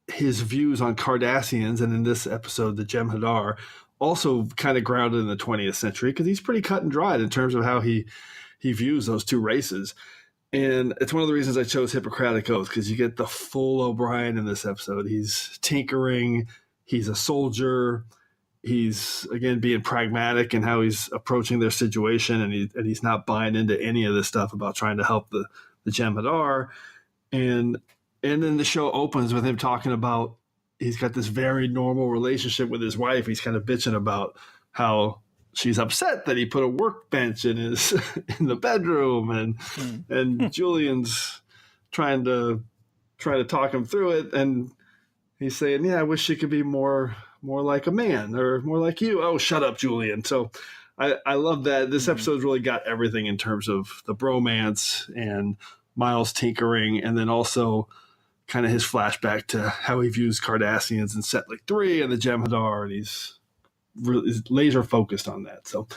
his views on Cardassians, and in this episode, the Jem'Hadar, also kind of grounded in the 20th century, because he's pretty cut and dried in terms of how he views those two races. And it's one of the reasons I chose Hippocratic Oath, because you get the full O'Brien in this episode. He's tinkering, he's a soldier, he's, again, being pragmatic in how he's approaching their situation, and he's not buying into any of this stuff about trying to help the Jem'Hadar. And then the show opens with him talking about he's got this very normal relationship with his wife. He's kind of bitching about how she's upset that he put a workbench in the bedroom, and Julian's trying to talk him through it, and he's saying, "Yeah, I wish she could be more like a man, or more like you." Oh, shut up, Julian. So I love that. This episode's really got everything in terms of the bromance and Miles tinkering, and then also kind of his flashback to how he views Cardassians in Setlik 3 and the Jem'Hadar, and he's really laser focused on that. So,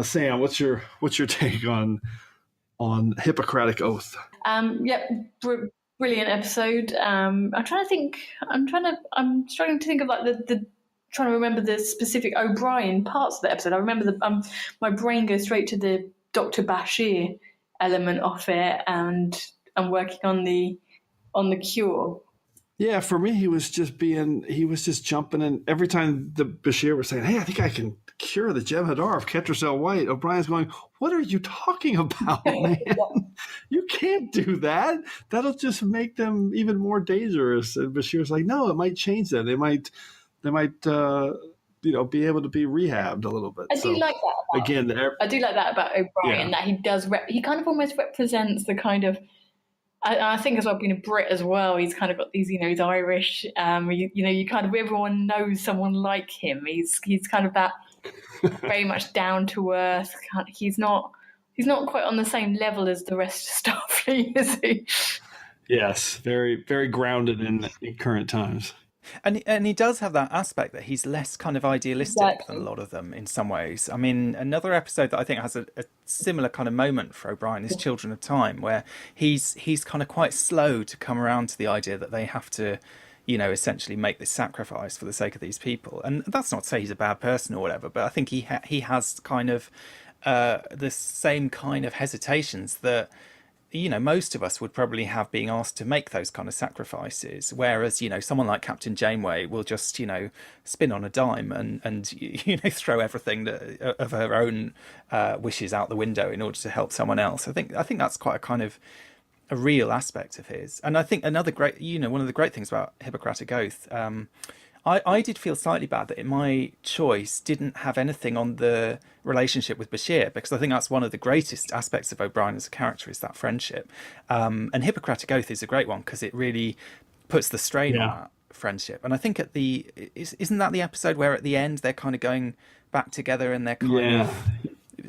Sam, what's your take on Hippocratic Oath? Brilliant episode. I'm struggling to think of like the trying to remember the specific O'Brien parts of the episode. I remember my brain goes straight to the Dr. Bashir element of it, and I'm working on the cure. Yeah, for me, he was just jumping in every time the Bashir was saying, "Hey, I think I can cure the Jem'Hadar of Ketracel White." O'Brien's going, "What are you talking about, man? You can't do that. That'll just make them even more dangerous." And Bashir's like, "No, it might change them. They might be able to be rehabbed a little bit." I do like that about O'Brien, that he does. He kind of almost represents the kind of. I think as well, being a Brit as well, he's kind of got these, he's Irish. You kind of, everyone knows someone like him. He's kind of that very much down to earth. He's not quite on the same level as the rest of Starfleet, is he? Yes, very, very grounded in current times. And he does have that aspect that he's less kind of idealistic than a lot of them in some ways. I mean, another episode that I think has a similar kind of moment for O'Brien is Children of Time, where he's kind of quite slow to come around to the idea that they have to, essentially make this sacrifice for the sake of these people. And that's not to say he's a bad person or whatever, but I think he has kind of the same kind of hesitations that most of us would probably have being asked to make those kind of sacrifices, whereas someone like Captain Janeway will just spin on a dime and throw everything of her own wishes out the window in order to help someone else. I think that's quite a kind of a real aspect of his. And I think another great, one of the great things about Hippocratic Oath, I did feel slightly bad that my choice didn't have anything on the relationship with Bashir, because I think that's one of the greatest aspects of O'Brien as a character, is that friendship. And Hippocratic Oath is a great one because it really puts the strain on that friendship. And I think isn't that the episode where at the end they're kind of going back together and they're kind of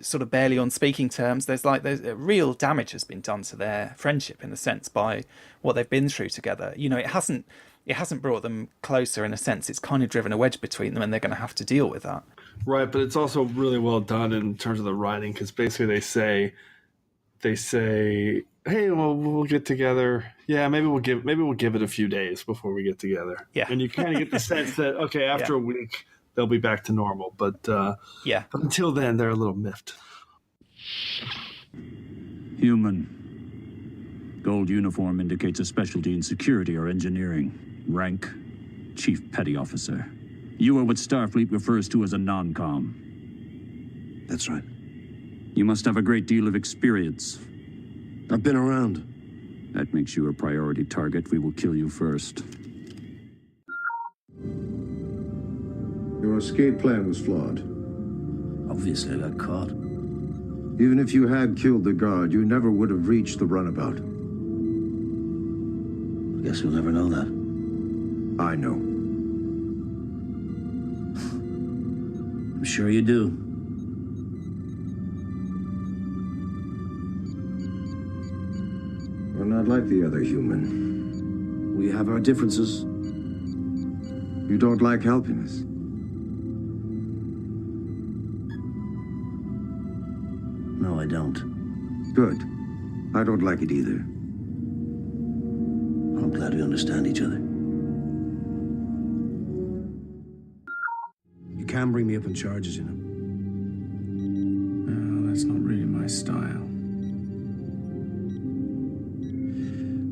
sort of barely on speaking terms? There's real damage has been done to their friendship, in a sense, by what they've been through together. It hasn't brought them closer, in a sense. It's kind of driven a wedge between them, and they're going to have to deal with that. Right, but it's also really well done in terms of the writing, because basically they say, "Hey, well, we'll get together. Yeah, maybe we'll give it a few days before we get together." Yeah, and you kind of get the sense that after a week they'll be back to normal. But but until then, they're a little miffed. Human. Gold uniform indicates a specialty in security or engineering. Rank, Chief Petty Officer. You are what Starfleet refers to as a non-com. That's right. You must have a great deal of experience. I've been around. That makes you a priority target. We will kill you first. Your escape plan was flawed. Obviously, I got caught. Even if you had killed the guard, you never would have reached the runabout. I guess you'll never know that. I know. I'm sure you do. We're not like the other human. We have our differences. You don't like helping us. No, I don't. Good. I don't like it either. I'm glad we understand each other. You can bring me up on charges, you know. No, that's not really my style.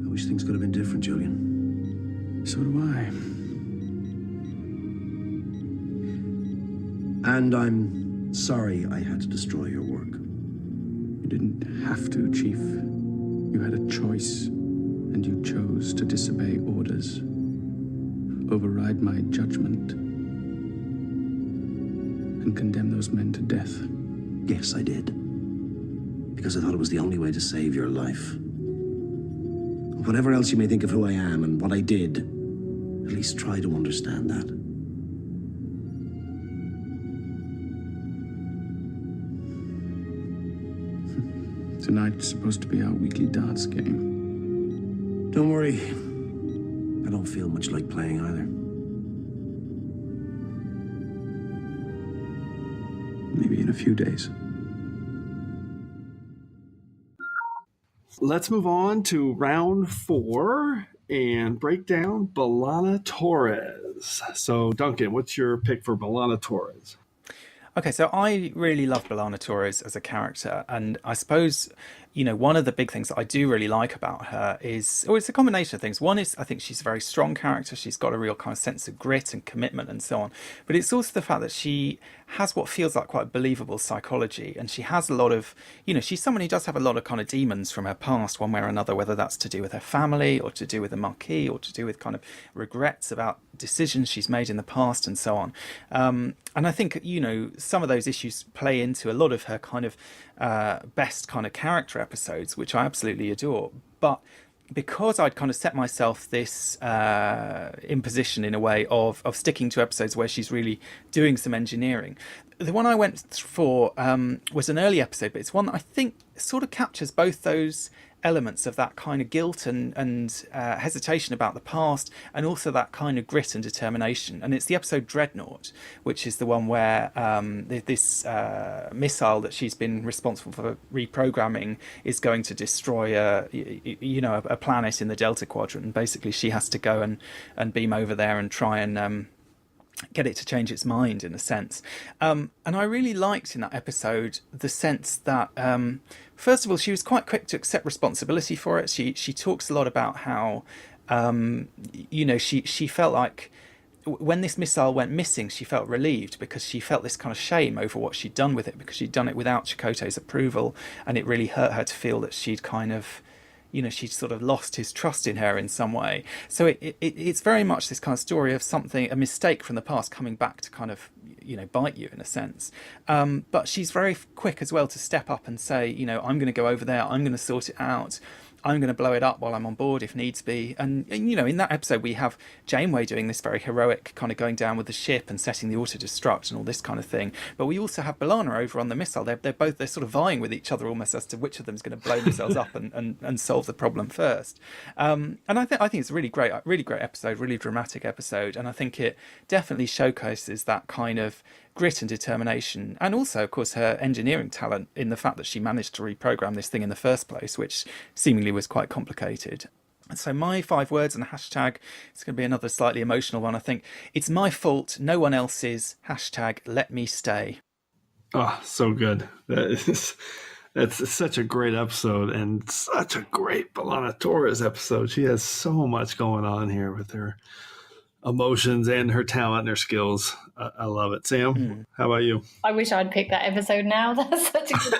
I wish things could have been different, Julian. So do I. And I'm sorry I had to destroy your work. You didn't have to, Chief. You had a choice, and you chose to disobey orders. Override my judgment. And condemn those men to death. Yes, I did. Because I thought it was the only way to save your life. Whatever else you may think of who I am and what I did, at least try to understand that. Tonight's supposed to be our weekly darts game. Don't worry. I don't feel much like playing either. Maybe in a few days. Let's move on to round 4 and break down B'Elanna Torres. So, Duncan, what's your pick for B'Elanna Torres? Okay, so I really love B'Elanna Torres as a character, and I suppose, one of the big things that I do really like about her is, it's a combination of things. One is, I think she's a very strong character. She's got a real kind of sense of grit and commitment and so on. But it's also the fact that she has what feels like quite believable psychology, and she has a lot of, she's someone who does have a lot of kind of demons from her past, one way or another, whether that's to do with her family or to do with the Marquis or to do with kind of regrets about decisions she's made in the past and so on. And I think, some of those issues play into a lot of her kind of best kind of character episodes, which I absolutely adore. But because I'd kind of set myself this imposition in a way of sticking to episodes where she's really doing some engineering, the one I went for was an early episode, but it's one that I think sort of captures both those elements of that kind of guilt and hesitation about the past, and also that kind of grit and determination. And it's the episode Dreadnought, which is the one where this missile that she's been responsible for reprogramming is going to destroy a planet in the Delta Quadrant. And basically she has to go and beam over there and try and get it to change its mind, in a sense. And I really liked in that episode the sense that first of all, she was quite quick to accept responsibility for it. She talks a lot about how she felt like when this missile went missing, she felt relieved because she felt this kind of shame over what she'd done with it, because she'd done it without Chakotay's approval, and it really hurt her to feel that she'd kind of she'd sort of lost his trust in her in some way. So it's very much this kind of story of a mistake from the past coming back to kind of, bite you in a sense. But she's very quick as well to step up and say, I'm going to go over there, I'm going to sort it out. I'm going to blow it up while I'm on board if needs be. And in that episode, we have Janeway doing this very heroic kind of going down with the ship and setting the auto-destruct and all this kind of thing. But we also have B'Elanna over on the missile. They're sort of vying with each other almost as to which of them is going to blow themselves up and solve the problem first. And I think it's a really great episode, really dramatic episode. And I think it definitely showcases that kind of grit and determination, and also, of course, her engineering talent in the fact that she managed to reprogram this thing in the first place, which seemingly was quite complicated. So my 5 words and hashtag, it's going to be another slightly emotional one, I think. It's my fault, no one else's. Hashtag let me stay. Oh, so good. That's such a great episode, and such a great B'Elanna Torres episode. She has so much going on here with her emotions and her talent and her skills. I love it. Sam, how about you? I wish I'd picked that episode now. That's such a good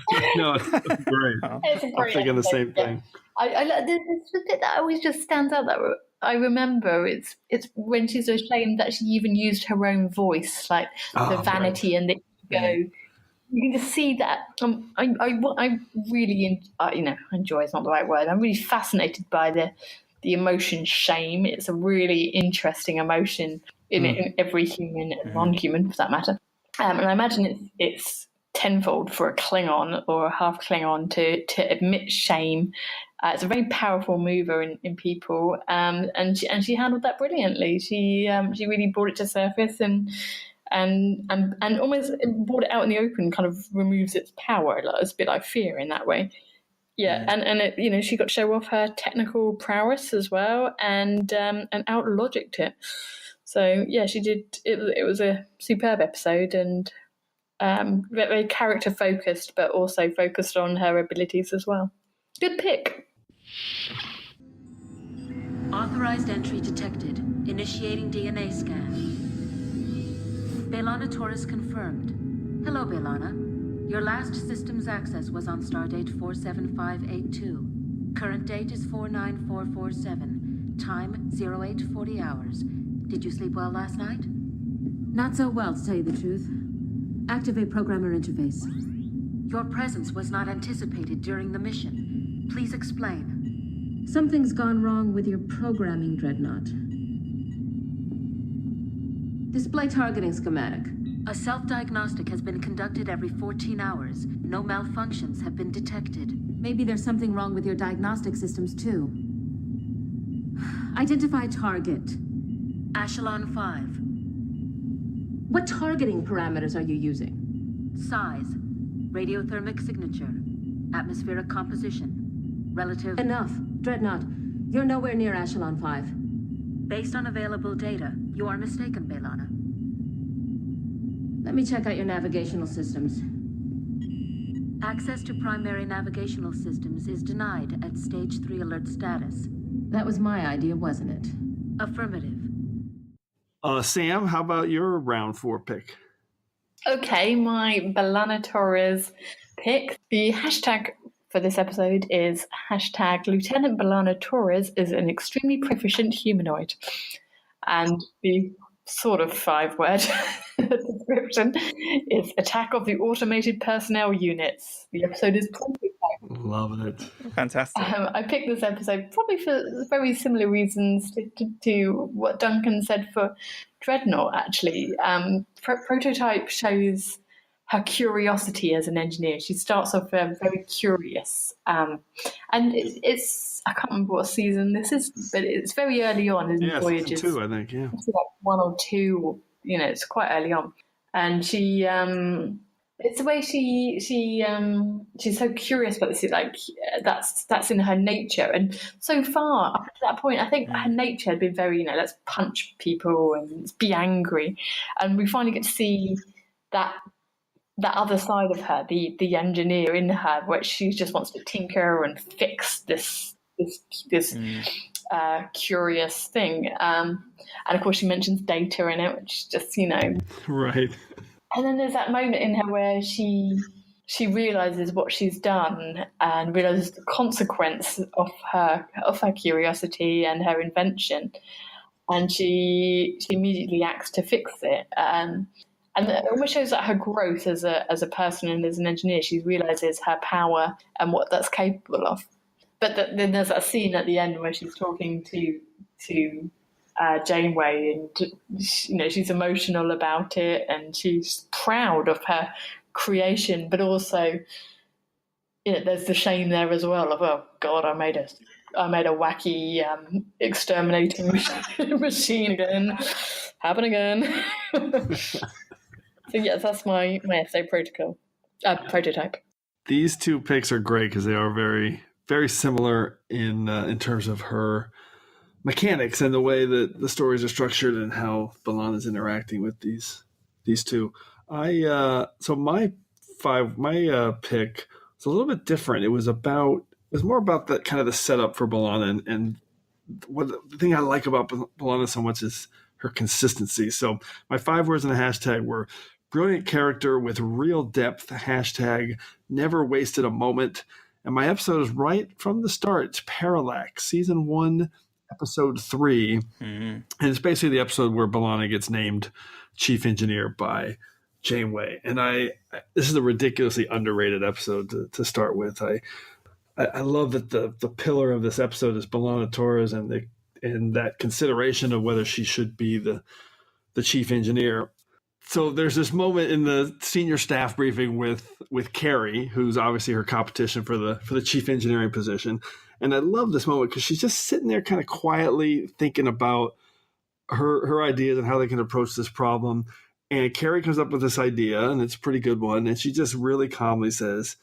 one. No, it's great. It's a great I'm thinking the same thing. There's a bit that always just stands out that I remember. It's when she's ashamed that she even used her own voice, like the vanity and the ego. You can just see that. I really, enjoy is not the right word. I'm really fascinated by the emotion shame. It's a really interesting emotion in every human and non-human, for that matter. And I imagine it's tenfold for a Klingon or a half Klingon to admit shame. It's a very powerful mover in people, and she handled that brilliantly. She really brought it to surface and almost brought it out in the open. Kind of removes its power. It's a bit like fear in that way. Yeah, and it, she got to show off her technical prowess as well, and out-logicked it. So yeah, she did. It was a superb episode, and very character focused, but also focused on her abilities as well. Good pick. Authorized entry detected. Initiating DNA scan. B'Elanna Torres confirmed. Hello, B'Elanna. Your last systems access was on stardate 47582. Current date is 49447. Time 0840 hours. Did you sleep well last night? Not so well, to tell you the truth. Activate programmer interface. Your presence was not anticipated during the mission. Please explain. Something's gone wrong with your programming, Dreadnought. Display targeting schematic. A self-diagnostic has been conducted every 14 hours. No malfunctions have been detected. Maybe there's something wrong with your diagnostic systems, too. Identify target. Echelon 5. What targeting parameters are you using? Size. Radiothermic signature. Atmospheric composition. Relative... Enough. Dreadnought, you're nowhere near Echelon 5. Based on available data, you are mistaken, B'Elanna. Let me check out your navigational systems. Access to primary navigational systems is denied at Stage 3 alert status. That was my idea, wasn't it? Affirmative. Sam, how about your round 4 pick? Okay, my B'Elanna Torres pick. The hashtag for this episode is hashtag Lieutenant B'Elanna Torres is an extremely proficient humanoid. And the sort of 5-word description is attack of the automated personnel units. The episode is Love it. Fantastic. I picked this episode probably for very similar reasons to what Duncan said for Dreadnought, actually. Prototype shows her curiosity as an engineer. She starts off very curious. And it's, I can't remember what season this is, but it's very early on in Voyages. Season 2, I think, yeah. It's like 1 or 2, it's quite early on. And she... it's the way she's so curious about this. Like that's in her nature, and so far up to that point, I think her nature had been very, let's punch people and let's be angry, and we finally get to see that other side of her, the engineer in her, where she just wants to tinker and fix this curious thing, and of course she mentions data in it, which just right. And then there's that moment in her where she she realizes what she's done and realizes the consequence of her curiosity and her invention, and she immediately acts to fix it. And it almost shows that her growth as a person and as an engineer. She realizes her power and what that's capable of. But then there's that scene at the end where she's talking to Janeway, and she's emotional about it, and she's proud of her creation, but also there's the shame there as well of, oh God, I made a wacky exterminating machine again. Happen again. So yes, that's my essay prototype. These two picks are great because they are very, very similar in terms of her mechanics and the way that the stories are structured and how B'Elanna is interacting with these two. So my pick was a little bit different. It was more about that kind of the setup for B'Elanna, and the thing I like about B'Elanna so much is her consistency. So my 5 words in the hashtag were brilliant character with real depth, hashtag never wasted a moment. And my episode is right from the start. It's Parallax, season 1, episode 3. Mm-hmm. And it's basically the episode where B'Elanna gets named chief engineer by Janeway. And this is a ridiculously underrated episode to start with. I love that the pillar of this episode is B'Elanna Torres and that consideration of whether she should be the chief engineer. So there's this moment in the senior staff briefing with Carrie, who's obviously her competition for the chief engineering position. And I love this moment because she's just sitting there kind of quietly thinking about her ideas and how they can approach this problem. And Carrie comes up with this idea, and it's a pretty good one. And she just really calmly says,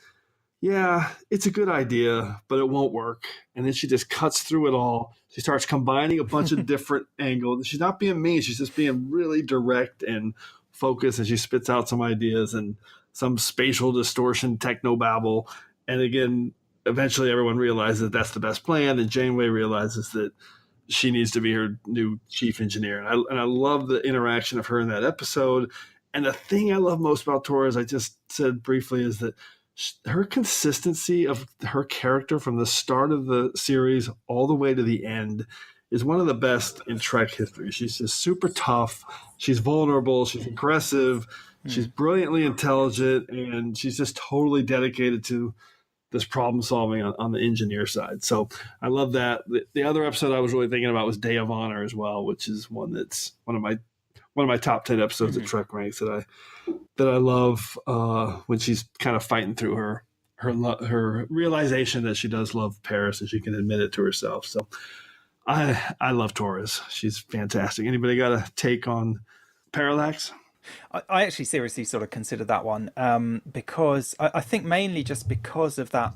yeah, it's a good idea, but it won't work. And then she just cuts through it all. She starts combining a bunch of different angles. She's not being mean. She's just being really direct and focused, and she spits out some ideas and some spatial distortion technobabble. And again, eventually everyone realizes that that's the best plan, and Janeway realizes that she needs to be her new chief engineer. And I love the interaction of her in that episode. And the thing I love most about Torres, I just said briefly, is that her consistency of her character from the start of the series all the way to the end is one of the best in Trek history. She's just super tough. She's vulnerable. She's aggressive. She's brilliantly intelligent, and she's just totally dedicated to this problem solving on the engineer side. So I love that. The other episode I was really thinking about was Day of Honor as well, which is one that's one of my top 10 episodes of TrekRanks that I love when she's kind of fighting through her realization that she does love Paris and she can admit it to herself. So I love Torres. She's fantastic. Anybody got a take on Parallax? I actually seriously sort of consider that one because I think mainly just because of that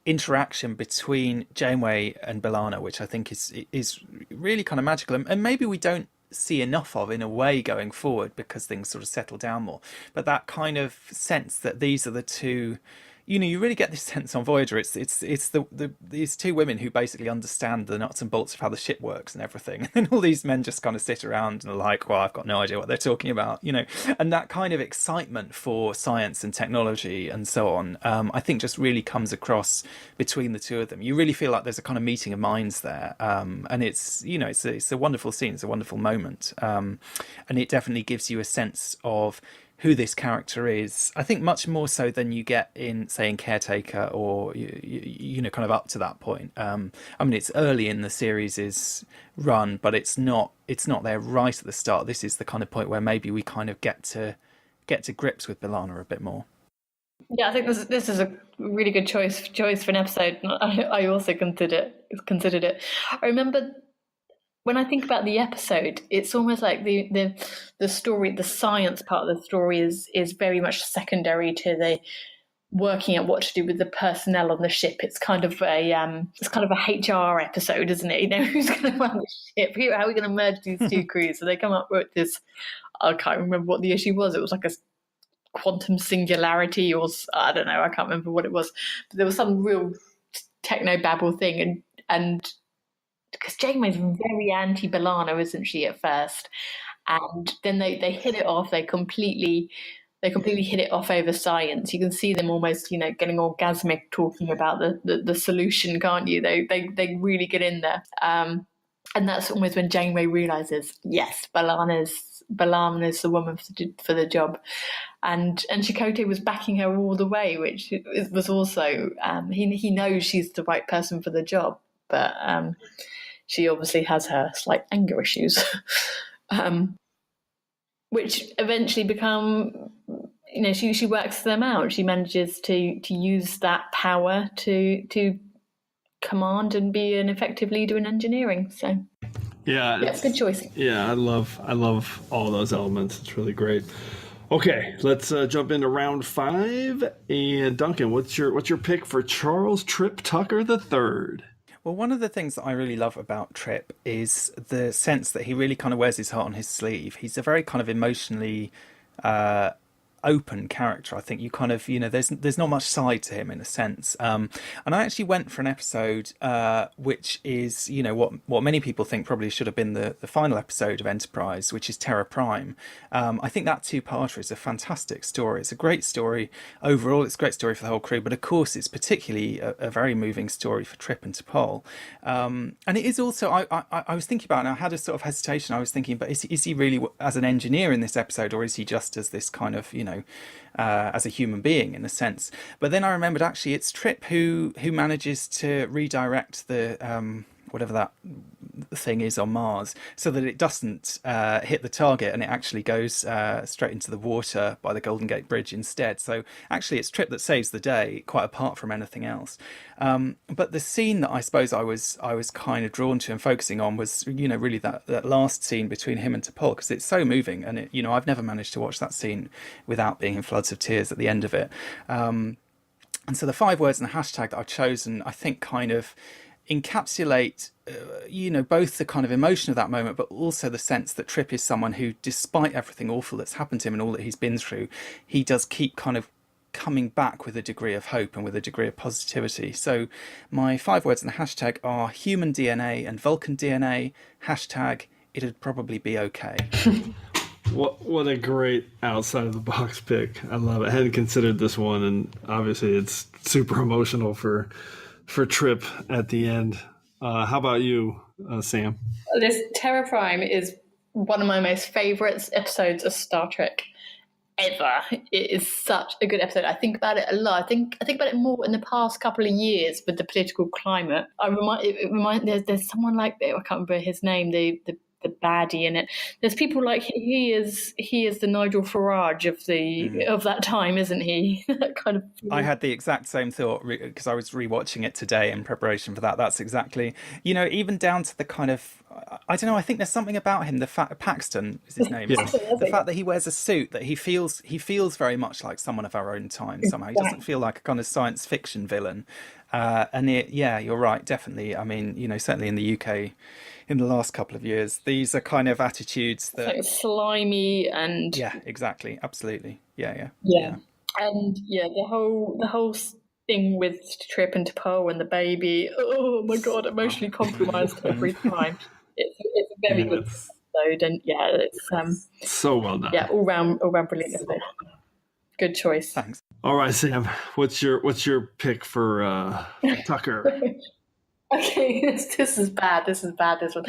interaction between Janeway and B'Elanna, which I think is really kind of magical, and maybe we don't see enough of in a way going forward because things sort of settle down more. But that kind of sense that these are the two, you really get this sense on Voyager. It's these two women who basically understand the nuts and bolts of how the ship works and everything. And then all these men just kind of sit around and are like, well, I've got no idea what they're talking about, And that kind of excitement for science and technology and so on, I think just really comes across between the two of them. You really feel like there's a kind of meeting of minds there. And it's a wonderful scene. It's a wonderful moment. And it definitely gives you a sense of who this character is, I think much more so than you get in, say, in Caretaker or, kind of up to that point. I mean, it's early in the series' run, but it's not there right at the start. This is the kind of point where maybe we kind of get to grips with B'Elanna a bit more. Yeah, I think this is a really good choice for an episode. I also considered it. I remember when I think about the episode, it's almost like the story, the science part of the story is very much secondary to the working out what to do with the personnel on the ship. It's kind of a HR episode, isn't it? Who's going to run the ship? How are we going to merge these two crews? So they come up with this. I can't remember what the issue was. It was like a quantum singularity, or I don't know. I can't remember what it was. But there was some real techno-babble thing, and because Janeway's very anti-B'Elanna, isn't she, at first? And then they hit it off. They completely they completely hit it off over science. You can see them almost, getting orgasmic talking about the solution, can't you? They really get in there. And that's almost when Janeway realizes, yes, B'Elanna's the woman for the job. And Chakotay was backing her all the way, which was also, he knows she's the right person for the job, but she obviously has her slight anger issues. Which eventually become, she works them out. She manages to use that power to command and be an effective leader in engineering. So, it's good choice. Yeah, I love all those elements. It's really great. Okay, let's jump into round 5. And Duncan, what's your pick for Charles Trip Tucker III? Well, one of the things that I really love about Trip is the sense that he really kind of wears his heart on his sleeve. He's a very kind of emotionally open character. I think you kind of, there's not much side to him in a sense. And I actually went for an episode which is, what many people think probably should have been the final episode of Enterprise, which is Terra Prime. I think that two-parter is a fantastic story. It's a great story overall. It's a great story for the whole crew, but of course it's particularly a very moving story for Trip and T'Pol. And it is also, I was thinking about it, and I had a sort of hesitation. I was thinking, but is he really as an engineer in this episode, or is he just as this kind of, as a human being in a sense? But then I remembered actually it's Trip who manages to redirect the whatever that thing is on Mars so that it doesn't hit the target and it actually goes straight into the water by the Golden Gate Bridge instead. So actually it's Trip that saves the day, quite apart from anything else. But the scene that I suppose I was kind of drawn to and focusing on was, really that last scene between him and T'Pol, because it's so moving, and it, I've never managed to watch that scene without being in floods of tears at the end of it. And so the 5 words and the hashtag that I've chosen, I think, kind of encapsulate, both the kind of emotion of that moment, but also the sense that Trip is someone who, despite everything awful that's happened to him and all that he's been through, he does keep kind of coming back with a degree of hope and with a degree of positivity. So my 5 words and the hashtag are human DNA and Vulcan DNA, hashtag it'd probably be okay. What a great outside of the box pick. I love it. I hadn't considered this one, and obviously it's super emotional for Trip at the end. How about you, Sam? This Terra Prime is one of my most favourite episodes of Star Trek ever. It is such a good episode. I think about it a lot. I think about it more in the past couple of years with the political climate. There's someone like, I can't remember his name, the baddie in it. There's people like he is the Nigel Farage of that time, isn't he? That kind of. I had the exact same thought because I was rewatching it today in preparation for that. That's exactly, even down to the kind of, I don't know, I think there's something about him, Paxton is his name. Yes. The fact that he wears a suit, that he feels very much like someone of our own time somehow. He doesn't feel like a kind of science fiction villain. You're right, definitely. I mean, certainly in the UK in the last couple of years, these are kind of attitudes that... It's like slimy and... Yeah, exactly. Absolutely. Yeah. And the whole thing with Trip and T'Pol and the baby, oh my God, emotionally compromised every time. It's a very good episode, and it's... so well done. Yeah, all round brilliant episode. Good choice. Thanks. All right, Sam, what's your pick for Tucker? Okay, this is bad. This one.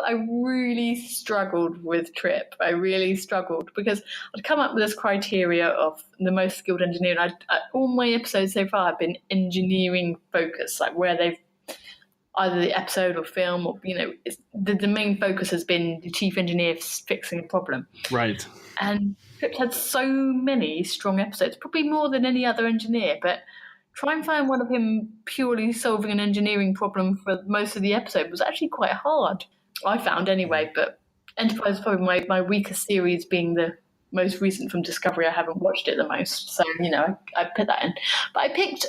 I really struggled with Trip. I really struggled because I'd come up with this criteria of the most skilled engineer, and all my episodes so far have been engineering focused, like where they've either the episode or film, or the main focus has been the chief engineer fixing a problem. Right. And Trip's had so many strong episodes, probably more than any other engineer, but try and find one of him purely solving an engineering problem for most of the episode was actually quite hard, I found anyway. But Enterprise is probably my weakest series, being the most recent from Discovery. I haven't watched it the most, so I put that in. But I picked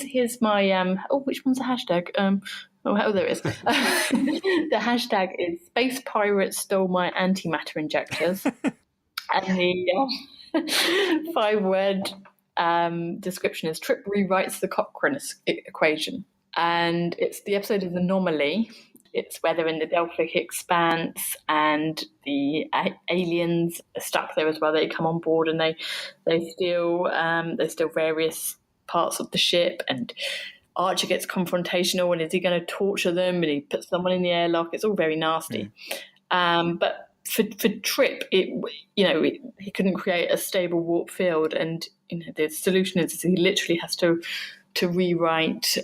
here's my which one's the hashtag? There it is. The hashtag is Space Pirates Stole My Antimatter Injectors. And the 5-word description is Trip rewrites the Cochrane equation. And the episode is Anomaly. It's where they're in the Delphic Expanse, and the aliens are stuck there as well. They come on board and they steal various parts of the ship, and Archer gets confrontational, and is he going to torture them? And he puts someone in the airlock. It's all very nasty. But for Trip, he couldn't create a stable warp field, and the solution is he literally has to rewrite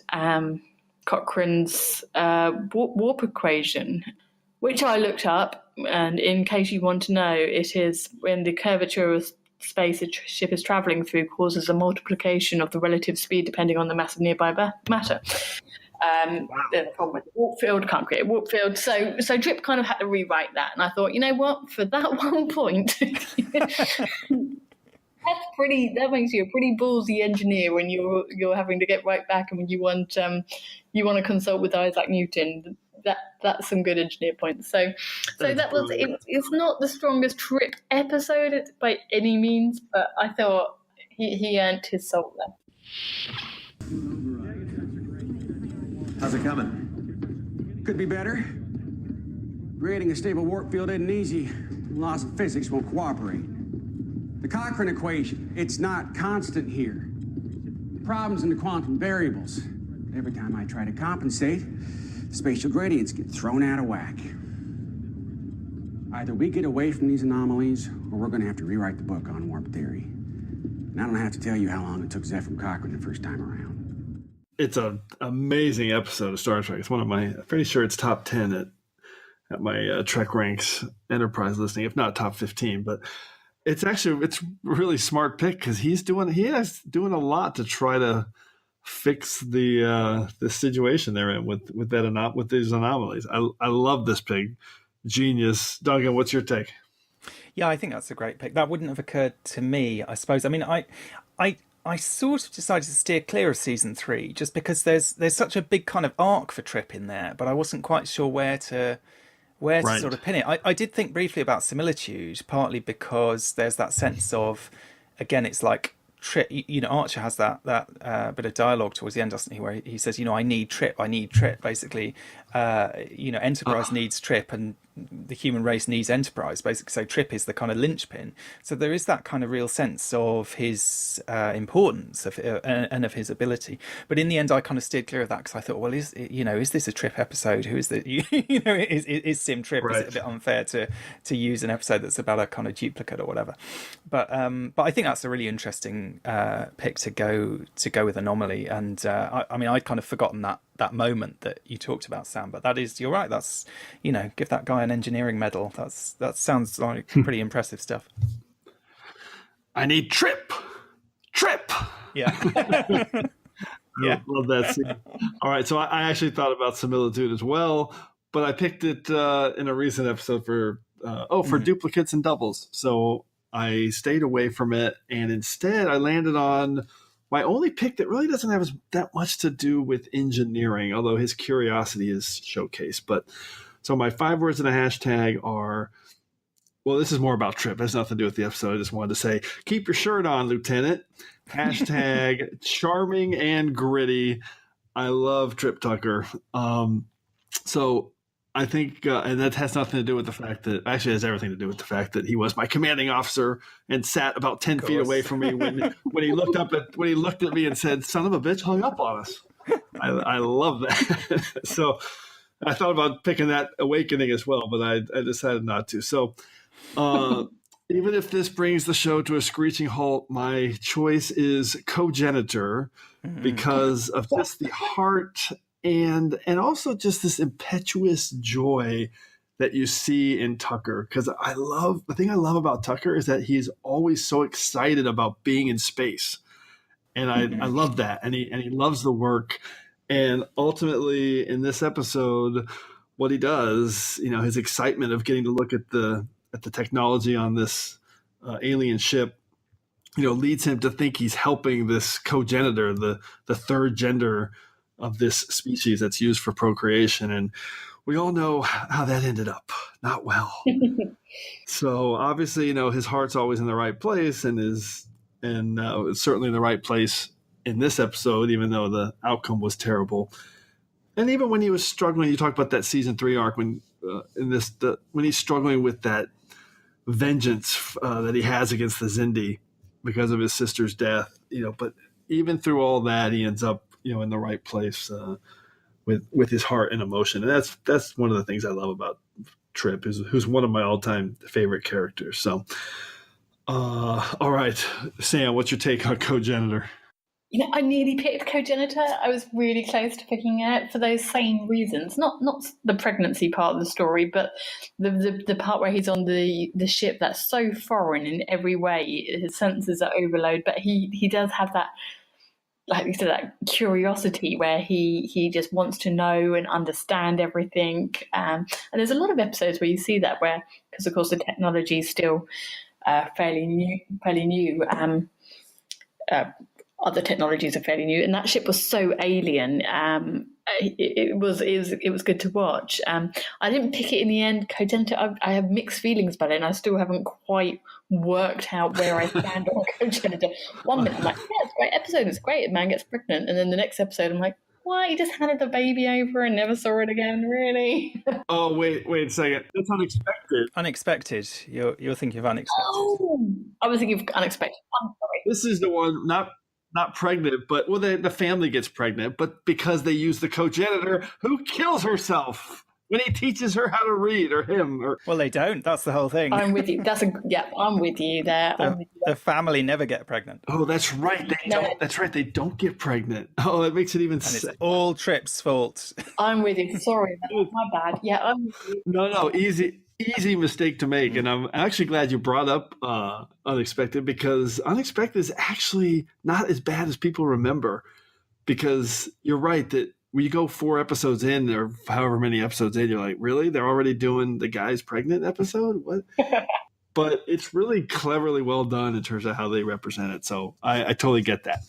Cochrane's warp equation, which I looked up. And in case you want to know, it is when the curvature of space a ship is traveling through causes a multiplication of the relative speed depending on the mass of nearby matter. There's a problem with the warp field, can't create a warp field. So Trip kind of had to rewrite that. And I thought, you know what, for that one point, that makes you a pretty ballsy engineer when you're having to get right back, and when you want to consult with Isaac Newton. That's some good engineer points. So that was it's not the strongest Trip episode by any means, but I thought he earned his salt there. How's it coming? Could be better. Creating a stable warp field isn't easy. Laws of physics won't cooperate. The Cochrane equation, it's not constant here. Problems in the quantum variables. Every time I try to compensate, spatial gradients get thrown out of whack. Either we get away from these anomalies, or we're going to have to rewrite the book on warp theory. And I don't have to tell you how long it took Zephram Cochrane the first time around. It's an amazing episode of Star Trek. It's one of my, I'm pretty sure it's top 10 at my TrekRanks Enterprise listing, if not top 15. But it's a really smart pick, because he is doing a lot to try to fix the situation they're in with these anomalies. I love this pick. Genius. Duncan, what's your take? Yeah, I think that's a great pick. That wouldn't have occurred to me, I suppose. I mean, I sort of decided to steer clear of season 3 just because there's such a big kind of arc for Trip in there, but I wasn't quite sure where to sort of pin it. I did think briefly about similitude, partly because there's that sense of, again, it's like Trip, Archer has that bit of dialogue towards the end, doesn't he, where he says, I need Trip, basically. Enterprise needs Trip, and the human race needs Enterprise, basically. So Trip is the kind of linchpin. So there is that kind of real sense of his importance and of his ability. But in the end, I kind of steered clear of that, because I thought, well, is this a Trip episode? Who is the is Sim Trip? Right. Is it a bit unfair to use an episode that's about a kind of duplicate or whatever? But I think that's a really interesting pick to go with Anomaly. And I'd kind of forgotten that moment that you talked about, Sam, but you're right, that's give that guy an engineering medal. That sounds like pretty impressive stuff. I need Trip yeah. Yeah, love that scene. All right, so I actually thought about similitude as well, but I picked it in a recent episode for duplicates and doubles, so I stayed away from it, and instead I landed on my only pick that really doesn't have that much to do with engineering, although his curiosity is showcased. But so my 5 words in a hashtag are, well, this is more about Trip. It has nothing to do with the episode. I just wanted to say, keep your shirt on, Lieutenant. Hashtag charming and gritty. I love Trip Tucker. So I think, and that has nothing to do with the fact that, actually has everything to do with the fact that he was my commanding officer and sat about 10 feet away from me when he looked at me and said, "Son of a bitch, hung up on us." I love that. So I thought about picking that awakening as well, but I decided not to. So even if this brings the show to a screeching halt, my choice is Cogenitor, because of just the heart and also just this impetuous joy that you see in Tucker. Because the thing I love about Tucker is that he's always so excited about being in space, and I love that, and he loves the work. And ultimately, in this episode, what he does, his excitement of getting to look at the technology on this alien ship, leads him to think he's helping this cogenitor, the third gender of this species that's used for procreation. And we all know how that ended up. Not well. So obviously, his heart's always in the right place, and it's certainly in the right place in this episode, even though the outcome was terrible. And even when he was struggling, you talked about that season 3 arc when when he's struggling with that vengeance that he has against the Zindi because of his sister's death, but even through all that, he ends up, in the right place with his heart and emotion. And that's one of the things I love about Trip, who's one of my all-time favorite characters. So, all right, Sam, what's your take on Cogenitor? I nearly picked Cogenitor. I was really close to picking it for those same reasons. Not the pregnancy part of the story, but the part where he's on the ship that's so foreign in every way. His senses are overload, but he does have that, like we said, that curiosity where he just wants to know and understand everything. And there's a lot of episodes where you see that, where, because of course the technology is still fairly new. Other technologies are fairly new, and that ship was so alien. It was good to watch. I didn't pick it in the end. Cogenitor, I have mixed feelings about it, and I still haven't quite worked out where I stand on Cogenitor. 1 minute I'm like, yeah, it's a great episode, it's great, a man gets pregnant, and then the next episode I'm like, what? He just handed the baby over and never saw it again, really? Oh, wait a second. That's unexpected. Unexpected. You're thinking of Unexpected. Oh, I was thinking of Unexpected. I'm sorry. This is the one, not pregnant, but the family gets pregnant, but because they use the Cogenitor, who kills herself when he teaches her how to read, or him, or well, they don't. That's the whole thing. I'm with you. I'm with you there. The family never get pregnant. Oh, that's right. They don't. That's right. They don't get pregnant. Oh, that makes it even. And it's all Trip's fault. I'm with you. Sorry, my bad. Yeah, I'm with you. No, easy mistake to make, and I'm actually glad you brought up Unexpected, because Unexpected is actually not as bad as people remember, because you're right that when you go 4 episodes in, or however many episodes in, you're like, really? They're already doing the guy's pregnant episode? What? But it's really cleverly well done in terms of how they represent it, so I totally get that.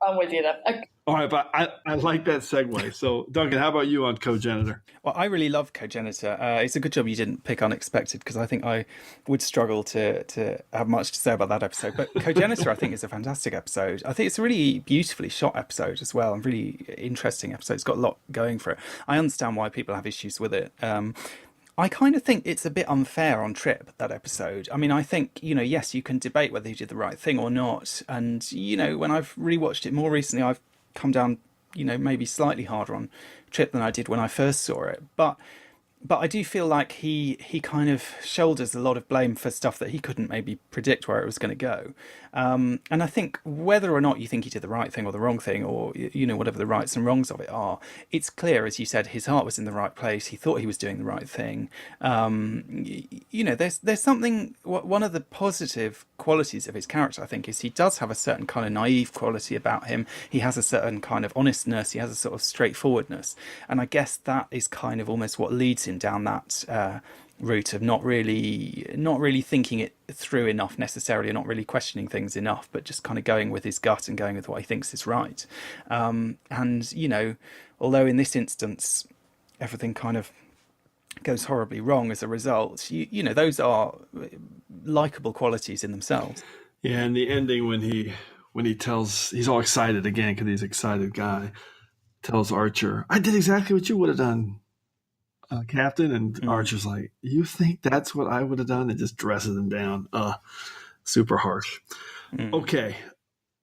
I'm with you there. Okay. All right, but I like that segue. So, Duncan, how about you on Cogenitor? Well, I really love Cogenitor. It's a good job you didn't pick Unexpected, because I think I would struggle to have much to say about that episode. But Cogenitor, I think, is a fantastic episode. I think it's a really beautifully shot episode as well, and really interesting episode. It's got a lot going for it. I understand why people have issues with it. I kind of think it's a bit unfair on Trip, that episode. I mean, I think, yes, you can debate whether he did the right thing or not. And, when I've rewatched it more recently, I've come down, maybe slightly harder on Trip than I did when I first saw it. But I do feel like he kind of shoulders a lot of blame for stuff that he couldn't maybe predict where it was going to go. And I think whether or not you think he did the right thing or the wrong thing, or, whatever the rights and wrongs of it are, it's clear, as you said, his heart was in the right place. He thought he was doing the right thing. There's something, one of the positive qualities of his character, I think, is he does have a certain kind of naive quality about him. He has a certain kind of honestness. He has a sort of straightforwardness. And I guess that is kind of almost what leads him down that route of not really thinking it through enough necessarily, not really questioning things enough, but just kind of going with his gut and going with what he thinks is right. And although in this instance everything kind of goes horribly wrong as a result, those are likable qualities in themselves. Yeah, and the ending when he tells, he's all excited again because he's an excited guy, tells Archer, I did exactly what you would have done, Captain. And Archer's like, you think that's what I would have done? And just dresses him down. Super harsh. Okay,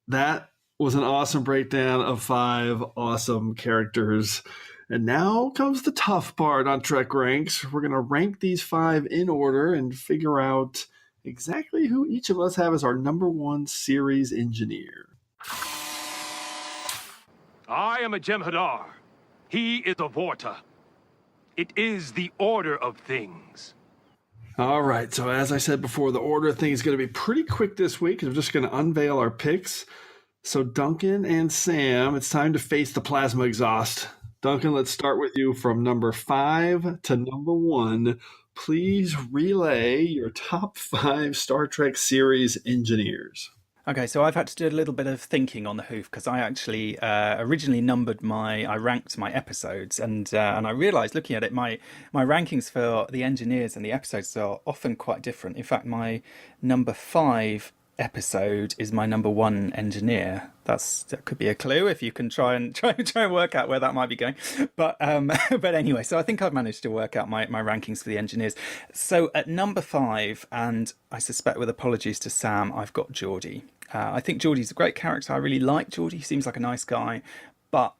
that was an awesome breakdown of 5 awesome characters. And now comes the tough part on TrekRanks. We're going to rank these 5 in order and figure out exactly who each of us have as our number 1 series engineer. I am a Jem'Hadar. He is a Vorta. It is the order of things. All right, so as I said before, the order of things is going to be pretty quick this week. We're just going to unveil our picks. So Duncan and Sam, it's time to face the plasma exhaust. Duncan, let's start with you from number 5 to number 1. Please relay your top 5 Star Trek series engineers. Okay, so I've had to do a little bit of thinking on the hoof, because I actually originally I ranked my episodes, and I realised looking at it, my rankings for the engineers and the episodes are often quite different. In fact, my number 5 episode is my number one engineer. That could be a clue if you can try and work out where that might be going. But but anyway, so I think I've managed to work out my rankings for the engineers. So at number 5, and I suspect with apologies to Sam, I've got Geordi. I think Geordi's a great character. I really like Geordi. He seems like a nice guy, but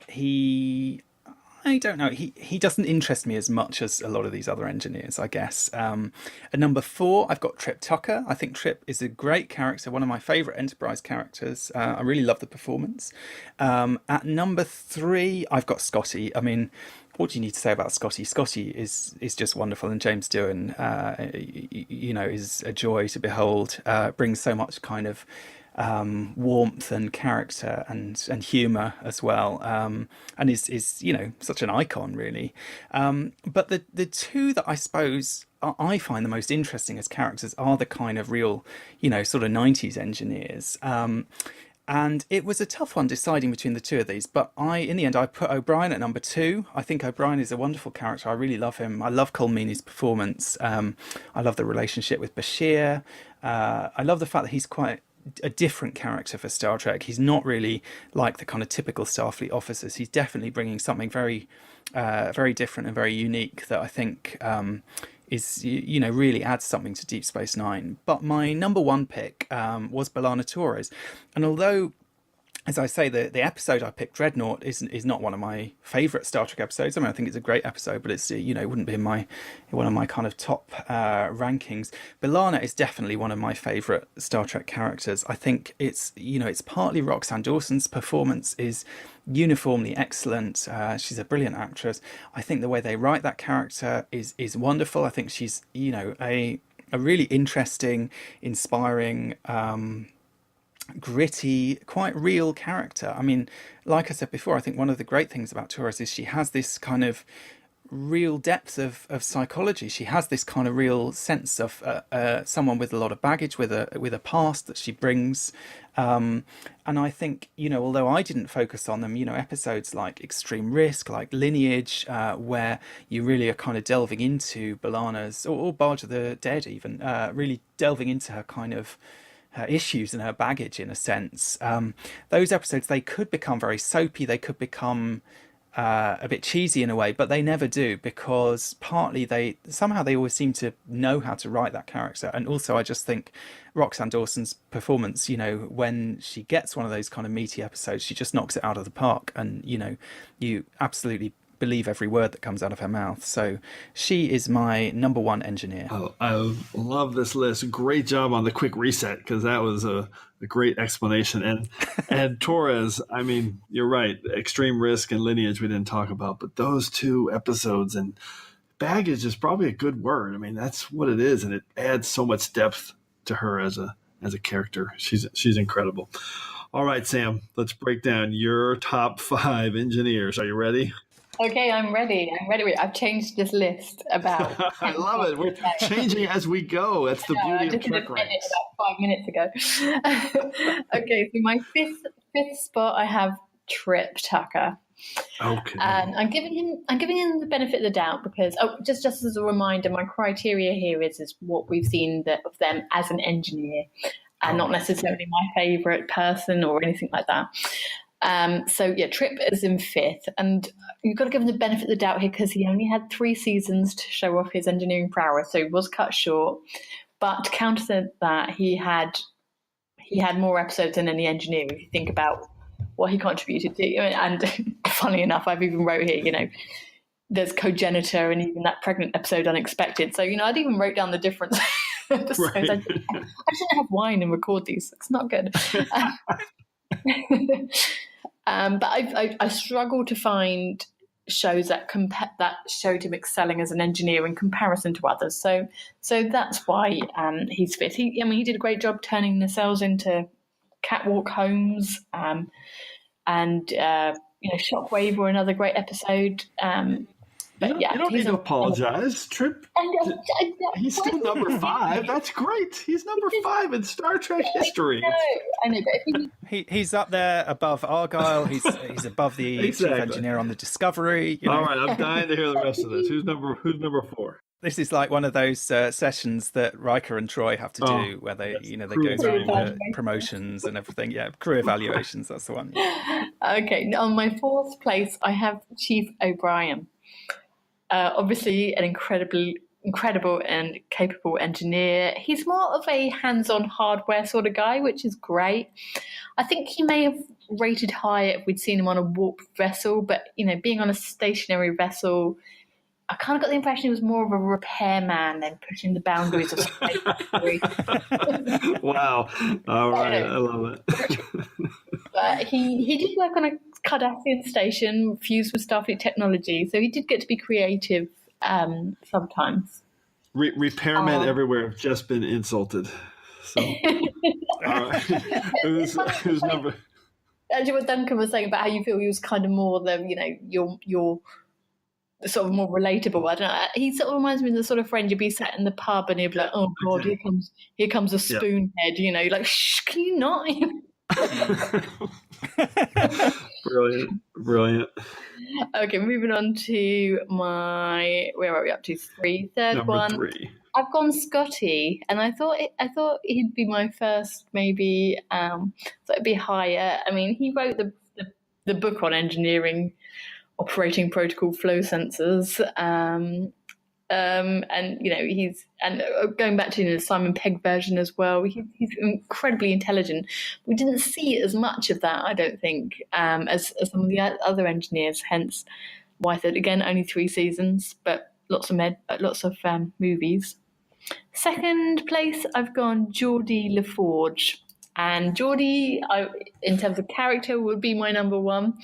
I don't know. He doesn't interest me as much as a lot of these other engineers, I guess. At number 4, I've got Trip Tucker. I think Trip is a great character, one of my favourite Enterprise characters. I really love the performance. At number 3, I've got Scotty. I mean, what do you need to say about Scotty? Scotty is just wonderful, and James Doohan, is a joy to behold. Brings so much kind of warmth and character and humour as well, and is such an icon, really. But the two that I suppose I find the most interesting as characters are the kind of real, sort of 90s engineers. And it was a tough one deciding between the two of these, but in the end, I put O'Brien at number 2. I think O'Brien is a wonderful character. I really love him. I love Colmeany's performance. I love the relationship with Bashir. I love the fact that he's quite a different character for Star Trek. He's not really like the kind of typical Starfleet officers. He's definitely bringing something very, very different and very unique that I think is, really adds something to Deep Space Nine. But my number 1 pick was B'Elanna Torres. And although, as I say, the episode I picked, Dreadnought, is not one of my favourite Star Trek episodes. I mean, I think it's a great episode, but it's it wouldn't be in one of my kind of top rankings. B'Elanna is definitely one of my favourite Star Trek characters. I think it's partly Roxanne Dawson's performance is uniformly excellent. She's a brilliant actress. I think the way they write that character is wonderful. I think she's a really interesting, inspiring, gritty, quite real character. I mean, like I said before, I think one of the great things about Torres is she has this kind of real depth of psychology. She has this kind of real sense of someone with a lot of baggage, with a past that she brings. And I think, although I didn't focus on them, episodes like Extreme Risk, like Lineage, where you really are kind of delving into B'Elanna's, or Barge of the Dead even, really delving into her kind of her issues and her baggage in a sense. Those episodes, they could become very soapy, they could become a bit cheesy in a way, but they never do, because partly they always seem to know how to write that character. And also I just think Roxanne Dawson's performance, when she gets one of those kind of meaty episodes, she just knocks it out of the park, and you absolutely believe every word that comes out of her mouth. So she is my number 1 engineer. Oh, I love this list. Great job on the quick reset, because that was a great explanation. And Torres, I mean, you're right. Extreme Risk and Lineage we didn't talk about, but those 2 episodes, and baggage is probably a good word. I mean, that's what it is, and it adds so much depth to her as a character. She's incredible. All right, Sam, let's break down your top 5 engineers. Are you ready? Okay, I'm ready. I've changed this list about. I love it. We're changing as we go. That's the beauty of TrekRanks. About 5 minutes ago. Okay, so my fifth spot, I have Trip Tucker. Okay. And I'm giving him the benefit of the doubt because, just as a reminder, my criteria here is what we've seen of them as an engineer, and not necessarily my favourite person or anything like that. Trip is in 5th, and you've got to give him the benefit of the doubt here because he only had 3 seasons to show off his engineering prowess, so he was cut short. But to counter that, he had more episodes than any engineer if you think about what he contributed to. And funny enough, I've even wrote here, there's Cogenitor and even that pregnant episode Unexpected. So, I'd even wrote down the difference. Episodes. Right. I shouldn't have wine and record these. It's not good. But I struggle to find shows that showed him excelling as an engineer in comparison to others. So that's why he's 5th. He did a great job turning nacelles into catwalk homes, and Shockwave were another great episode. But you don't need to apologize. Trip, he's still number 5. That's great. He's number 5 in Star Trek history. I know, but he's up there above Argyle. He's above the chief engineer on the Discovery. All right, I'm dying to hear the rest of this. Who's number 4? This is like one of those sessions that Riker and Troy have to do, where they, they go through the promotions and everything. Yeah, crew evaluations. That's the one. Okay, on my fourth place, I have Chief O'Brien. Obviously, an incredible and capable engineer. He's more of a hands-on hardware sort of guy, which is great. I think he may have rated higher if we'd seen him on a warped vessel, but being on a stationary vessel, I kind of got the impression he was more of a repairman than pushing the boundaries of space. Wow. All right. I love it. He did work on a Cardassian station fused with Starfleet technology, so he did get to be creative sometimes. Repairmen everywhere have just been insulted. So, all right. Who's number? Actually, what Duncan was saying about how you feel he was kind of more the, your sort of more relatable. I don't know. He sort of reminds me of the sort of friend you'd be sat in the pub and he'd be like, "Oh God, here comes a spoonhead." You're like, "Shh, can you not?" Brilliant. Okay, moving on to where are we up to? Third number one. 3. I've gone Scotty, and I thought he'd be my first, maybe. So it'd be higher. I mean, he wrote the book on engineering, operating protocol flow sensors, and he's going back to the Simon Pegg version as well. He's incredibly intelligent. We didn't see as much of that, I don't think, as some of the other engineers. Hence, why I thought again only 3 seasons, but lots of movies. Second place, I've gone Geordi LaForge, and Geordi, in terms of character, would be my number 1.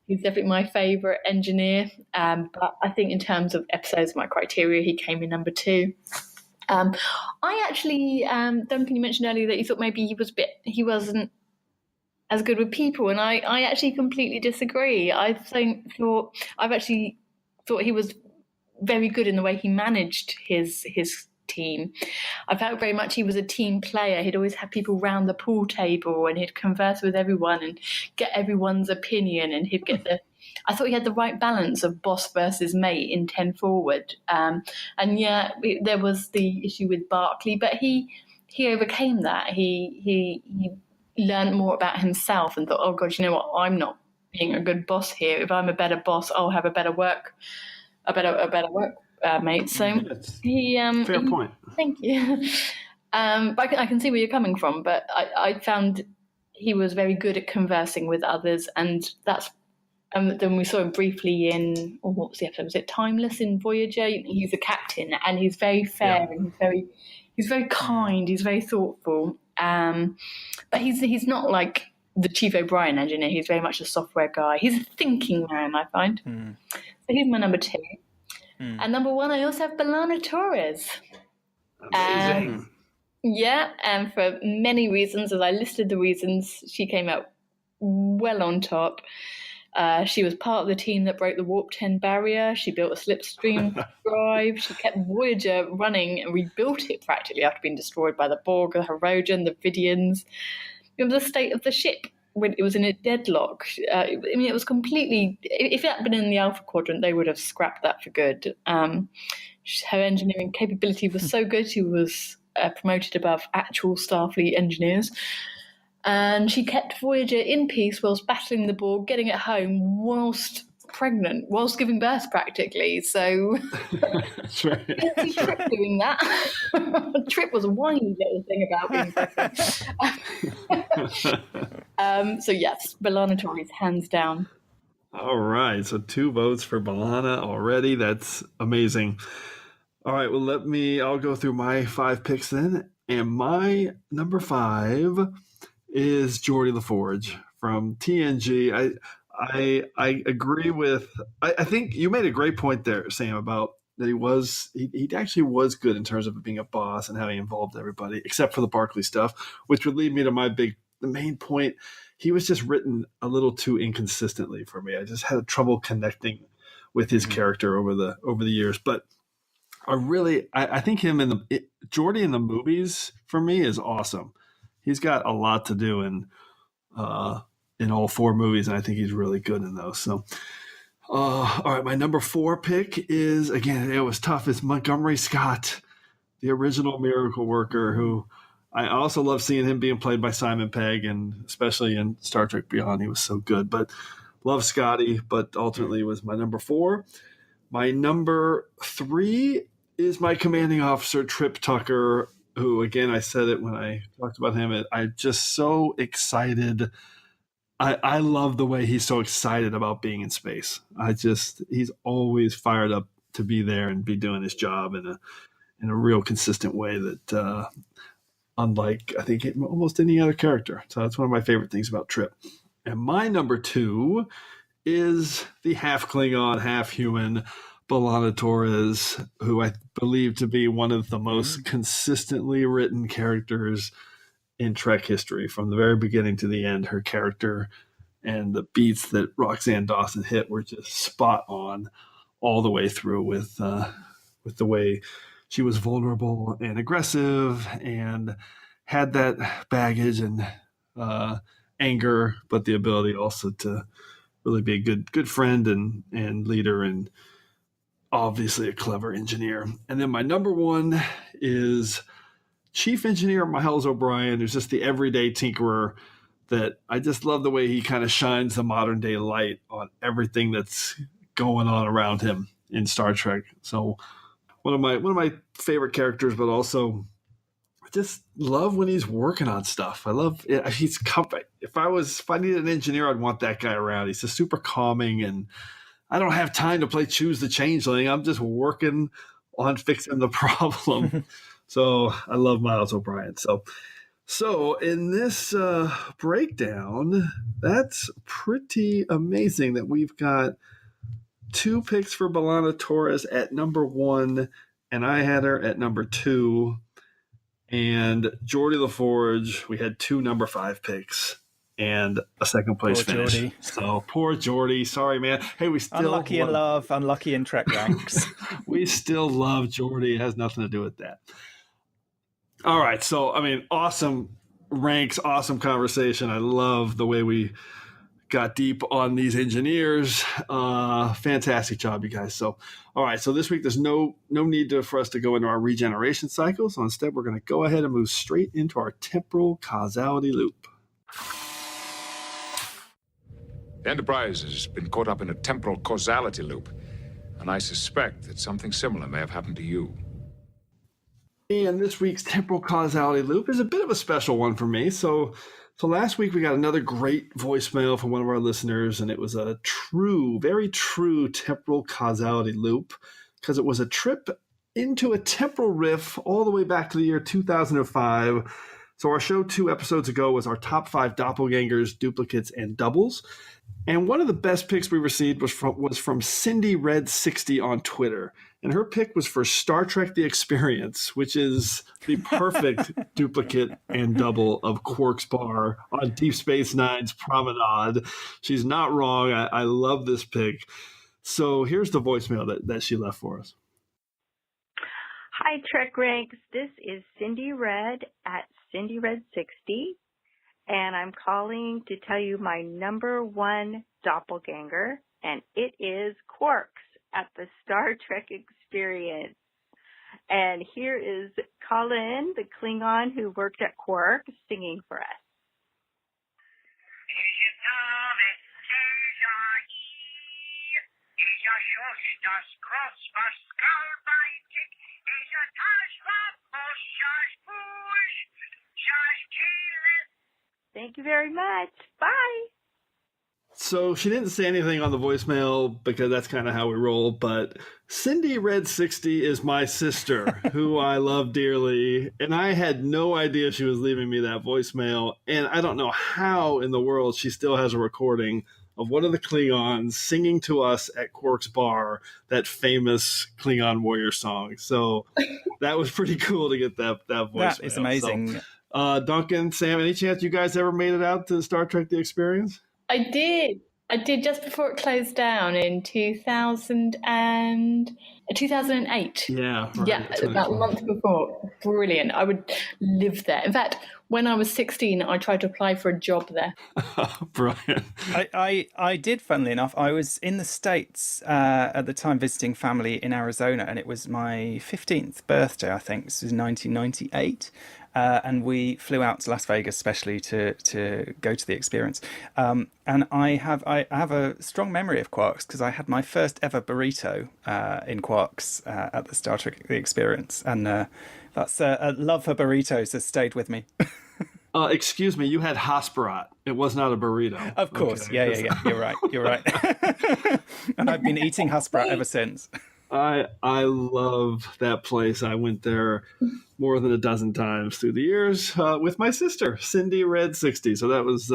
He's definitely my favourite engineer, but I think in terms of episodes, my criteria, he came in number 2. I actually, Duncan, you mentioned earlier that you thought maybe he wasn't as good with people, and I actually completely disagree. I've actually thought he was very good in the way he managed his team. I felt very much he was a team player. He'd always have people round the pool table and he'd converse with everyone and get everyone's opinion, and he'd get I thought he had the right balance of boss versus mate in 10 Forward. And yeah, there was the issue with Barclay, but he overcame that. He learned more about himself and thought, oh God, you know what? I'm not being a good boss here. If I'm a better boss, I'll have a better work mate. So fair point. Thank you. But I can see where you're coming from. But I found he was very good at conversing with others, and that's. Then we saw him briefly in what was the episode? Was it Timeless in Voyager? He's a captain, and he's very fair, and he's very kind. He's very thoughtful. But he's not like the Chief O'Brien engineer. He's very much a software guy. He's a thinking man, I find. So he's my number 2. And number 1, I also have B'Elanna Torres. Amazing. And for many reasons, as I listed the reasons, she came out well on top. She was part of the team that broke the Warp 10 barrier. She built a slipstream drive. She kept Voyager running and rebuilt it practically after being destroyed by the Borg, the Herodian, the Vidians. It was the state of the ship when it was in a deadlock. It was completely... If it had been in the Alpha Quadrant, they would have scrapped that for good. Her engineering capability was so good, she was promoted above actual Starfleet engineers. And she kept Voyager in peace whilst battling the Borg, getting it home whilst pregnant, whilst giving birth practically. So that's right. That's Trip doing that. Trip was a whiny little thing about being pregnant. So yes, B'Elanna Torres, hands down. All right, so 2 votes for B'Elanna already. That's amazing. All right, well, I'll go through my 5 picks then. And my number 5 is Geordi LaForge from TNG. I agree with. I think you made a great point there, Sam, about that he actually was good in terms of being a boss and how he involved everybody, except for the Barclay stuff, which would lead me to the main point. He was just written a little too inconsistently for me. I just had trouble connecting with his character over the years. But I think Geordi in the movies for me is awesome. He's got a lot to do in all 4 movies, and I think he's really good in those. So All right, my number 4 pick is, again, it was tough, is Montgomery Scott, the original miracle worker, who I also love seeing him being played by Simon Pegg, and especially in Star Trek Beyond, he was so good. But love Scotty, but ultimately was my number 4. My number 3 is my commanding officer, Trip Tucker, who, again, I said it when I talked about him. I'm just so excited. I love the way he's so excited about being in space. He's always fired up to be there and be doing his job in a real consistent way that, unlike, I think, almost any other character. So that's one of my favorite things about Trip. And my number 2 is the half Klingon, half human B'Elanna Torres, who I believe to be one of the most consistently written characters in Trek history. From the very beginning to the end, her character and the beats that Roxanne Dawson hit were just spot on all the way through, with the way she was vulnerable and aggressive and had that baggage and anger, but the ability also to really be a good friend and leader, and obviously a clever engineer. And then my number 1 is Chief Engineer Miles O'Brien, who's just the everyday tinkerer that I just love the way he kind of shines the modern day light on everything that's going on around him in Star Trek. So one of my favorite characters, but also I just love when he's working on stuff. I love it. He's comfy. If I needed an engineer, I'd want that guy around. He's just super calming, and I don't have time to play Choose the Changeling. I'm just working on fixing the problem. So I love Miles O'Brien. So in this breakdown, that's pretty amazing that we've got 2 picks for B'Elanna Torres at number 1, and I had her at number 2. And Geordi LaForge, we had 2 number 5 picks and a second place finish. Geordi. So poor Geordi. Sorry, man. Hey, we still unlucky in love, unlucky in TrekRanks. We still love Geordi. It has nothing to do with that. All right. So, I mean, awesome ranks, awesome conversation. I love the way we got deep on these engineers. Fantastic job, you guys. So, all right. So this week, there's no need for us to go into our regeneration cycle. So instead, we're going to go ahead and move straight into our temporal causality loop. The Enterprise has been caught up in a temporal causality loop, and I suspect that something similar may have happened to you. And this week's temporal causality loop is a bit of a special one for me. So last week we got another great voicemail from one of our listeners, and it was a very true temporal causality loop, because it was a trip into a temporal riff all the way back to the year 2005. So our show 2 episodes ago was our top 5 doppelgangers, duplicates, and doubles. And one of the best picks we received was from Cindy Red 60 on Twitter. And her pick was for Star Trek The Experience, which is the perfect duplicate and double of Quark's bar on Deep Space Nine's Promenade. She's not wrong. I love this pick. So here's the voicemail that she left for us. Hi, TrekRanks. This is Cindy Red at Cindy Red 60. And I'm calling to tell you my number 1 doppelganger, and it is Quarks at the Star Trek Experience. And here is Colin, the Klingon who worked at Quark, singing for us. Thank you very much. Bye. So she didn't say anything on the voicemail because that's kind of how we roll. But Cindy Red 60 is my sister, who I love dearly. And I had no idea she was leaving me that voicemail. And I don't know how in the world she still has a recording of one of the Klingons singing to us at Quark's bar, that famous Klingon warrior song. So that was pretty cool to get that voicemail. That is amazing. So, Duncan, Sam, any chance you guys ever made it out to Star Trek The Experience? I did just before it closed down in 2008. 2008. Yeah, right. Yeah, about a month before. Brilliant. I would live there. In fact, when I was 16, I tried to apply for a job there. Brilliant. I did, funnily enough. I was in the States at the time visiting family in Arizona, and it was my 15th birthday, I think. This was 1998. And we flew out to Las Vegas especially to go to the experience. And I have a strong memory of Quarks because I had my first ever burrito in Quarks at the Star Trek The Experience. And that's a love for burritos has stayed with me. Excuse me, you had Hasperat. It was not a burrito. Of course. Okay. Yeah. You're right. And I've been eating Hasperat ever since. I love that place. I went there more than a dozen times through the years with my sister, Cindy Red 60. So that was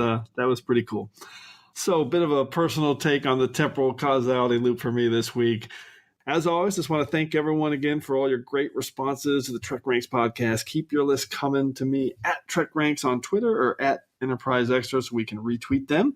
pretty cool. So a bit of a personal take on the temporal causality loop for me this week. As always, just want to thank everyone again for all your great responses to the TrekRanks podcast. Keep your list coming to me at TrekRanks on Twitter or at Enterprise Extra so we can retweet them.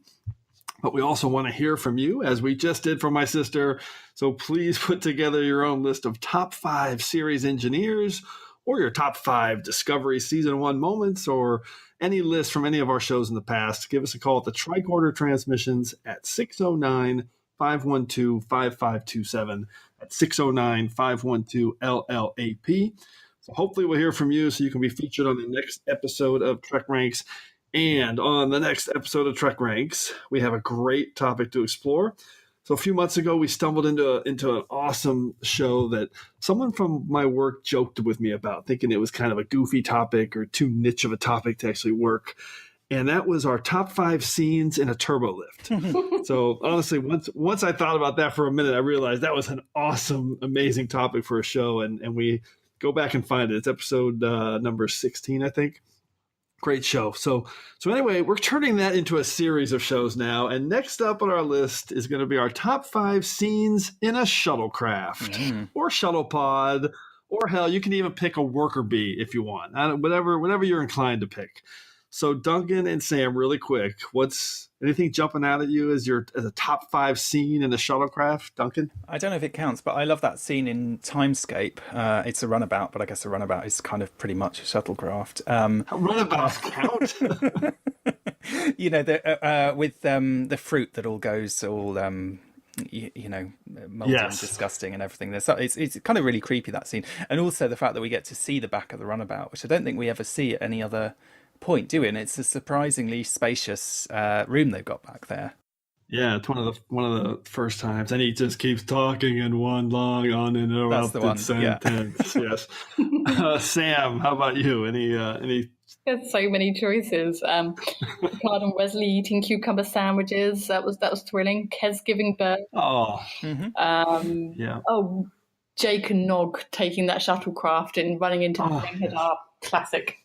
But we also want to hear from you, as we just did for my sister. So please put together your own list of top 5 series engineers or your top 5 Discovery Season 1 moments or any list from any of our shows in the past. Give us a call at the Tricorder Transmissions at 609-512-5527. At 609-512-LLAP. So hopefully we'll hear from you so you can be featured on the next episode of TrekRanks. And on the next episode of TrekRanks, we have a great topic to explore. So a few months ago, we stumbled into an awesome show that someone from my work joked with me about, thinking it was kind of a goofy topic or too niche of a topic to actually work. And that was our top 5 scenes in a turbo lift. So honestly, once I thought about that for a minute, I realized that was an awesome, amazing topic for a show. And we go back and find it. It's episode number 16, I think. Great show. So anyway, we're turning that into a series of shows now. And next up on our list is going to be our top 5 scenes in a shuttlecraft or shuttle pod, or hell, you can even pick a worker bee if you want. Whatever you're inclined to pick. So Duncan and Sam, really quick, what's anything jumping out at you as a top 5 scene in a shuttlecraft, Duncan? I don't know if it counts, but I love that scene in Timescape. It's a runabout, but I guess a runabout is kind of pretty much a shuttlecraft. Runabouts count. You know, with the fruit that all goes all moldy and disgusting and everything. It's kind of really creepy, that scene, and also the fact that we get to see the back of the runabout, which I don't think we ever see at any other point, do we? And it's a surprisingly spacious room they've got back there. Yeah, it's one of the first times, and he just keeps talking in one long uninterrupted sentence. Yeah. Yes. Sam, how about you? Any? There's so many choices. Picard and Wesley eating cucumber sandwiches. That was thrilling. Kez giving birth. Oh. Yeah. Oh, Jake and Nog taking that shuttlecraft and running into the thing. Classic.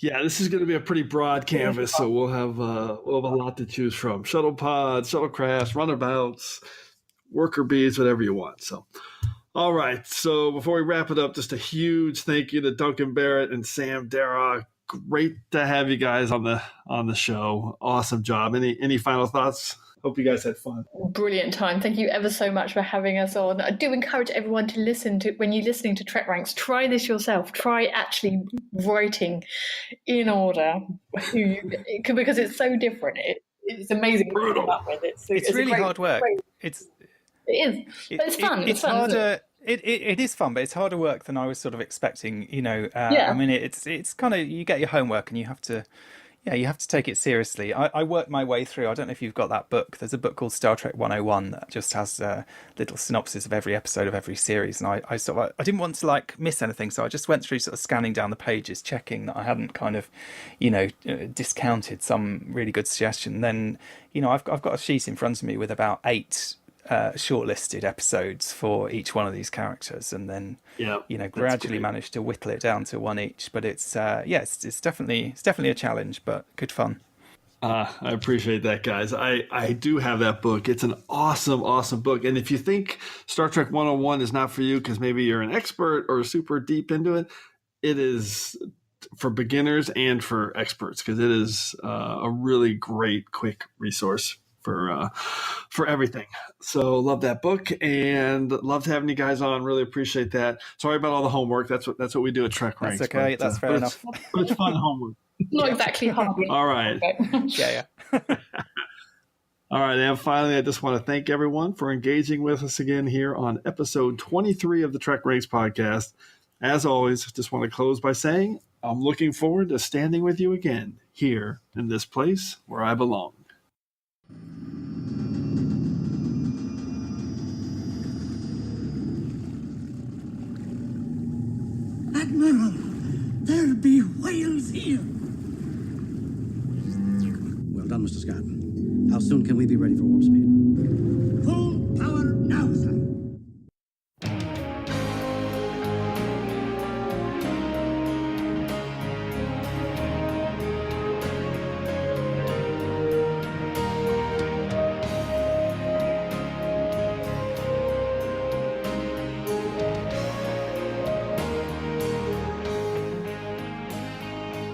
Yeah, this is going to be a pretty broad canvas, so we'll have a lot to choose from. Shuttle pods, shuttlecrafts, runabouts, worker bees, whatever you want. So, all right. So before we wrap it up, just a huge thank you to Duncan Barrett and Sam Darragh. Great to have you guys on the show. Awesome job. Any final thoughts? Hope you guys had fun. Brilliant time. Thank you ever so much for having us on. I do encourage everyone to listen to, when you're listening to TrekRanks, try this yourself. Try actually writing in order because it's so different. It's amazing. Brutal. It's really hard work. It is. But it's fun. It's fun, harder. It is fun, but it's harder work than I was sort of expecting. I mean, it's kind of, you get your homework and you have to take it seriously. I worked my way through. I don't know if you've got that book. There's a book called Star Trek 101 that just has a little synopsis of every episode of every series. And I didn't want to miss anything, so I just went through sort of scanning down the pages, checking that I hadn't kind of, discounted some really good suggestion. Then, I've got a sheet in front of me with about 8 shortlisted episodes for each one of these characters, and then gradually managed to whittle it down to 1 each. But it's definitely a challenge, but good fun. I appreciate that, guys. I do have that book. It's an awesome book. And if you think Star Trek 101 is not for you because maybe you're an expert or super deep into it, it is for beginners and for experts, because it is a really great, quick resource for everything. So love that book and loved having you guys on. Really appreciate that. Sorry about all the homework. That's what we do at TrekRanks. That's okay. That's fair enough. But it's fun homework. Not exactly hobby. All right. Yeah. All right, and finally, I just want to thank everyone for engaging with us again here on episode 23 of the TrekRanks podcast. As always, just want to close by saying I'm looking forward to standing with you again here in this place where I belong. Admiral, there be whales here. Well done, Mr. Scott. How soon can we be ready for warp speed? Full power now, sir.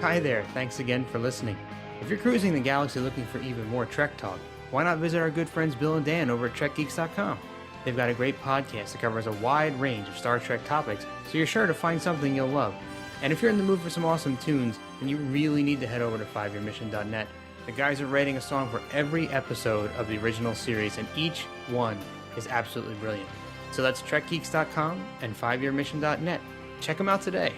Hi there, thanks again for listening. If you're cruising the galaxy looking for even more Trek talk, why not visit our good friends Bill and Dan over at TrekGeeks.com? They've got a great podcast that covers a wide range of Star Trek topics, so you're sure to find something you'll love. And if you're in the mood for some awesome tunes, then you really need to head over to 5yearmission.net. The guys are rating a song for every episode of the original series, and each one is absolutely brilliant. So that's TrekGeeks.com and 5yearmission.net. Check them out today.